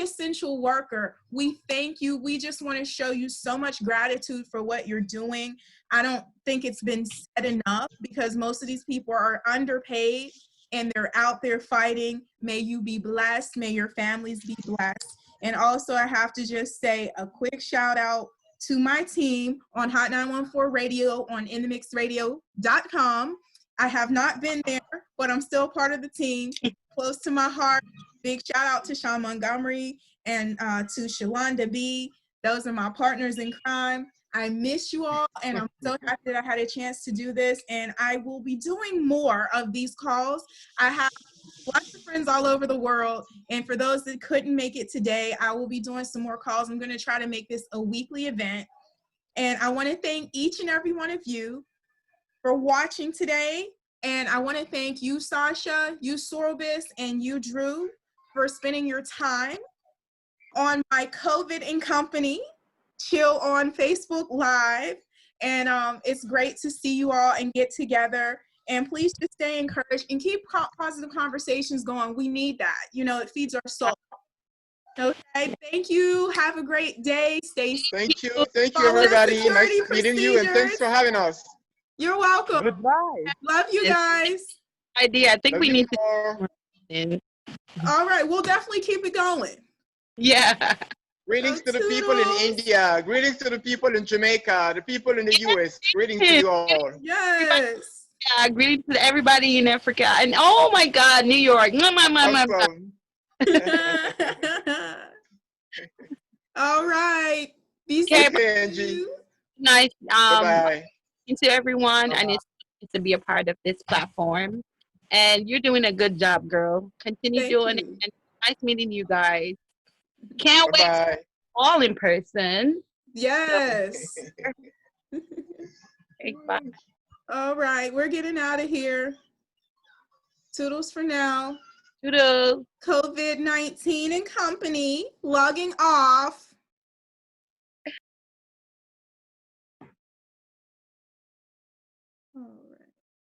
essential worker, we thank you. We just want to show you so much gratitude for what you're doing. I don't think it's been said enough, because most of these people are underpaid and they're out there fighting. May you be blessed. May your families be blessed. And also, I have to just say a quick shout out to my team on Hot 914 Radio on inthemixradio.com. I have not been there, but I'm still part of the team. Close to my heart. Big shout out to Sean Montgomery and to Shalonda B. Those are my partners in crime. I miss you all, and I'm so happy that I had a chance to do this, and I will be doing more of these calls. I have lots of friends all over the world, and for those that couldn't make it today, I will be doing some more calls. I'm going to try to make this a weekly event, and I want to thank each and every one of you for watching today. And I want to thank you, Sasha, you, Sorobis, and you, Drew, for spending your time on my COVID and Company Chill on Facebook Live. And it's great to see you all and get together. And please just stay encouraged and keep positive conversations going. We need that. You know, it feeds our soul. Okay, thank you. Have a great day. Stay safe. Thank you. Thank you, everybody. Nice meeting you, and thanks for having us. You're welcome. Goodbye. Love you guys. Idea. I think we need to. All right, we'll definitely keep it going. Yeah. Greetings to the people in India. Greetings to the people in Jamaica. The people in the US. Greetings to you all. Yes. Yeah. Greetings to everybody in Africa. And oh my God, New York. Awesome. All right. Be Okay, safe. Angie. Nice. Bye-bye. To everyone, and it's to be a part of this platform. And you're doing a good job, girl. Continue doing it. And nice meeting you guys. Can't wait to all in person. Yes. Okay, bye. All right, we're getting out of here. Toodles for now. Toodles. COVID-19 and Company logging off.